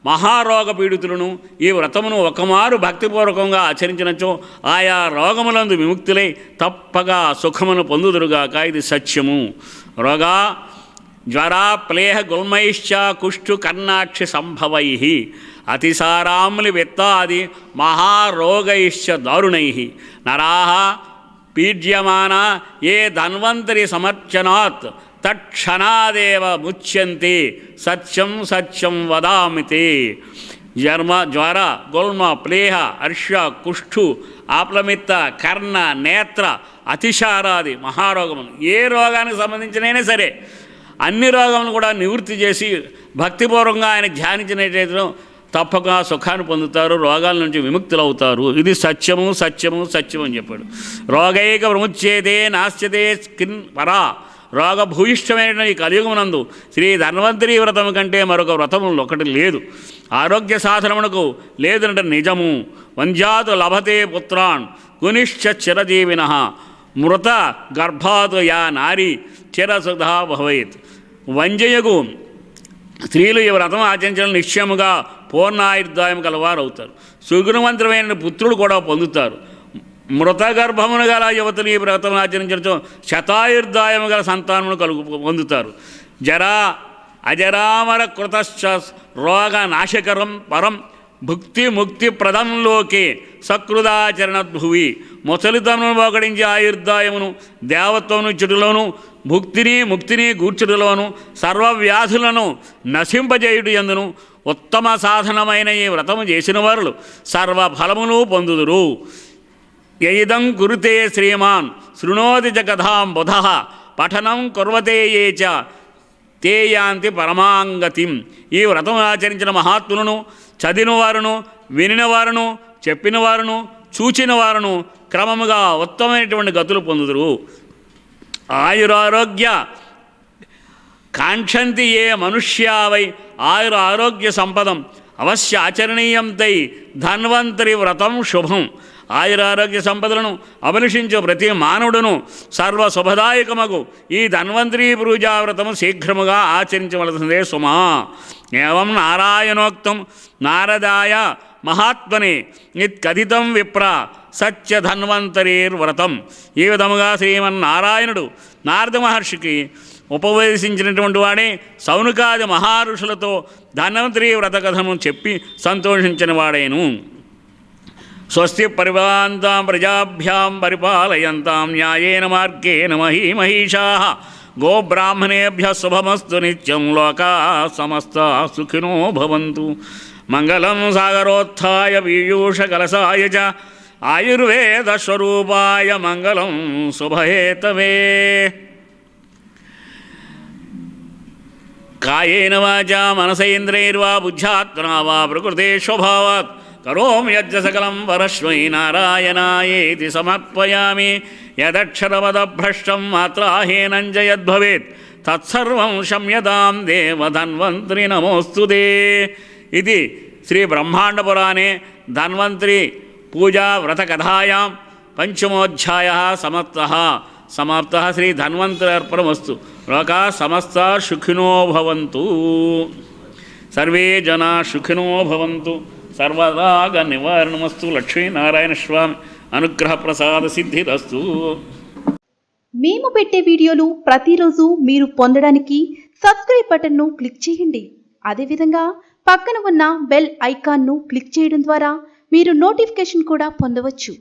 మహారోగ పీడితులను ఈ వ్రతమును ఒకమారు భక్తిపూర్వకంగా ఆచరించినచో ఆయా రోగములందు విముక్తులై తప్పగా సుఖమును పొందుదురుగాక. ఇది సత్యము. రోగా జ్వర ప్లేహ గుల్మైశ్చ కుష్ఠు కర్ణాక్షి సంభవై అతిసారామ్లి విత్తాది మహారోగైశ్చ దారుణై నరాః పీడ్యమాన ఏ ధన్వంతరి సమర్చనాత్ తక్షణాదేవ ముచ్యంతి సత్యం సత్యం వదామితి. జ్వర గుల్మ ప్లేహ అర్ష కుష్ఠు ఆప్లమిత్త కర్ణ నేత్ర అతిశారాది మహారోగములు ఏ రోగానికి సంబంధించినైనా సరే అన్ని రోగములను కూడా నివృత్తి చేసి భక్తిపూర్వకంగా ఆయన ధ్యానించినట్లయితే తప్పక సుఖాన్ని పొందుతారు, రోగాల నుంచి విముక్తులవుతారు. ఇది సత్యము సత్యము సత్యము అని చెప్పాడు. రోగైక విముచ్యేతే నాస్యతే స్కిన్ పరా. రోగభూయిష్టమైన ఈ కలియుగమునందు శ్రీ ధన్వంతరి వ్రతము కంటే మరొక వ్రతము ఒకటి లేదు. ఆరోగ్య సాధనమునకు లేదంటే నిజము. వంజాతు లభతే పుత్రాన్ కునిశ్చ చిరజీవిన మృత గర్భాతు యా నారీ చిరసుధా భవేత్. వంజయగు స్త్రీలు ఈ వ్రతం ఆచరించడం నిశ్చయముగా పూర్ణాయుర్దాయం కలవారు అవుతారు. సుగుణవంతమైన పుత్రులు కూడా పొందుతారు. మృతగర్భమును గల యువతులు ఈ వ్రతం ఆచరించడం శతాయుర్దాయము గల సంతానమును పొందుతారు. జరా అజరామర కృతశ్చ రోగ నాశకరం పరం భుక్తి ముక్తి ప్రదం లోకే సకృదాచరణద్భువి. ముసలితమును పోగడించే ఆయుర్దాయమును దేవత్వమును ఇచ్చుటలోను ముక్తిని గూర్చుటలోను సర్వవ్యాధులను నశింపజేయుడు ఎందును ఉత్తమ సాధనమైన ఈ వ్రతము చేసిన వారు సర్వఫలమును పొందుదురు. యయిదం కురుతే శ్రీమాన్ శృణోతి చ కథాం బుధః పఠనం కుర్వతే ఏ చ తే యాంతి పరమాంగతిం. ఈ వ్రతం ఆచరించిన మహాత్ములను చదివిన వారును వినిన వారును చెప్పిన వారును చూచిన వారును క్రమముగా ఉత్తమమైనటువంటి గతులు పొందుదురు. ఆయురారోగ్య కాంక్షంతి ఏ మనుష్యావై ఆయురారోగ్య సంపదం అవశ్య ఆచరణీయం తై ధన్వంతరి వ్రతం శుభం. ఆయురారోగ్య సంపదలను అభిలషించు ప్రతి మానవుడును సర్వశుభదాయకమగు ఈ ధన్వంతరీ పూజావ్రతము శీఘ్రముగా ఆచరించవలసిందే సుమా. ఏవం నారాయణోక్తం నారదాయ మహాత్మనే ఇత్కథితం విప్ర సత్యధన్వంతరీర్వ్రతం. ఈ విధముగా శ్రీమన్నారాయణుడు నారద మహర్షికి ఉపవేశించినటువంటి వాడే సౌనకాది మహారుషులతో ధన్వంతరీ వ్రత కథను చెప్పి సంతోషించిన వాడేను. స్వస్తి పరిపాలంతాం ప్రజాభ్యాం పరిపాలయంతాం న్యాయేన మార్గేణ మహీమహీషాః గోబ్రాహ్మణేభ్యः శుభమస్తు నిత్యం లోకాः సమస్తాः సుఖినో భవంతు. మంగళం సాగరోత్థాయ పీయూషకలసాయ చ ఆయుర్వేదస్వరూపాయ మంగళం శుభహేతవే. కాయేన వాచా మనసేంద్రియైర్వా బుద్ధ్యాత్మనా వా ప్రకృతే స్వభావాత్ కరోమి యజ్జ సకలం వరస్మై నారాయణాయేతి సమర్పయామి. యదక్షరపదభ్రష్టం మాత్రాహీనం చ యద్భవేత్ తత్సర్వం క్షమ్యతాం దేవధన్వంతరి నమోస్తుతే. ఇది శ్రీ బ్రహ్మాండపురాణే ధన్వంతరి పూజా వ్రతకథాయాం పంచమోధ్యాయः సమాప్తः. శ్రీ ధన్వంతరి అర్పణమస్తు. లోకాः సమస్తాः సుఖినో భవంతు. సర్వే జనాः సుఖినో భవంతు. సర్వరాగ నివారణమస్తు. లక్ష్మీనారాయణ స్వామి అనుగ్రహ ప్రసాద సిద్ధిరస్తు. మేము పెట్టే వీడియోలు ప్రతిరోజు మీరు పొందడానికి సబ్స్క్రైబ్ బటన్ను క్లిక్ చేయండి. అదేవిధంగా పక్కన ఉన్న బెల్ ఐకాన్ను క్లిక్ చేయడం ద్వారా మీరు నోటిఫికేషన్ కూడా పొందవచ్చు.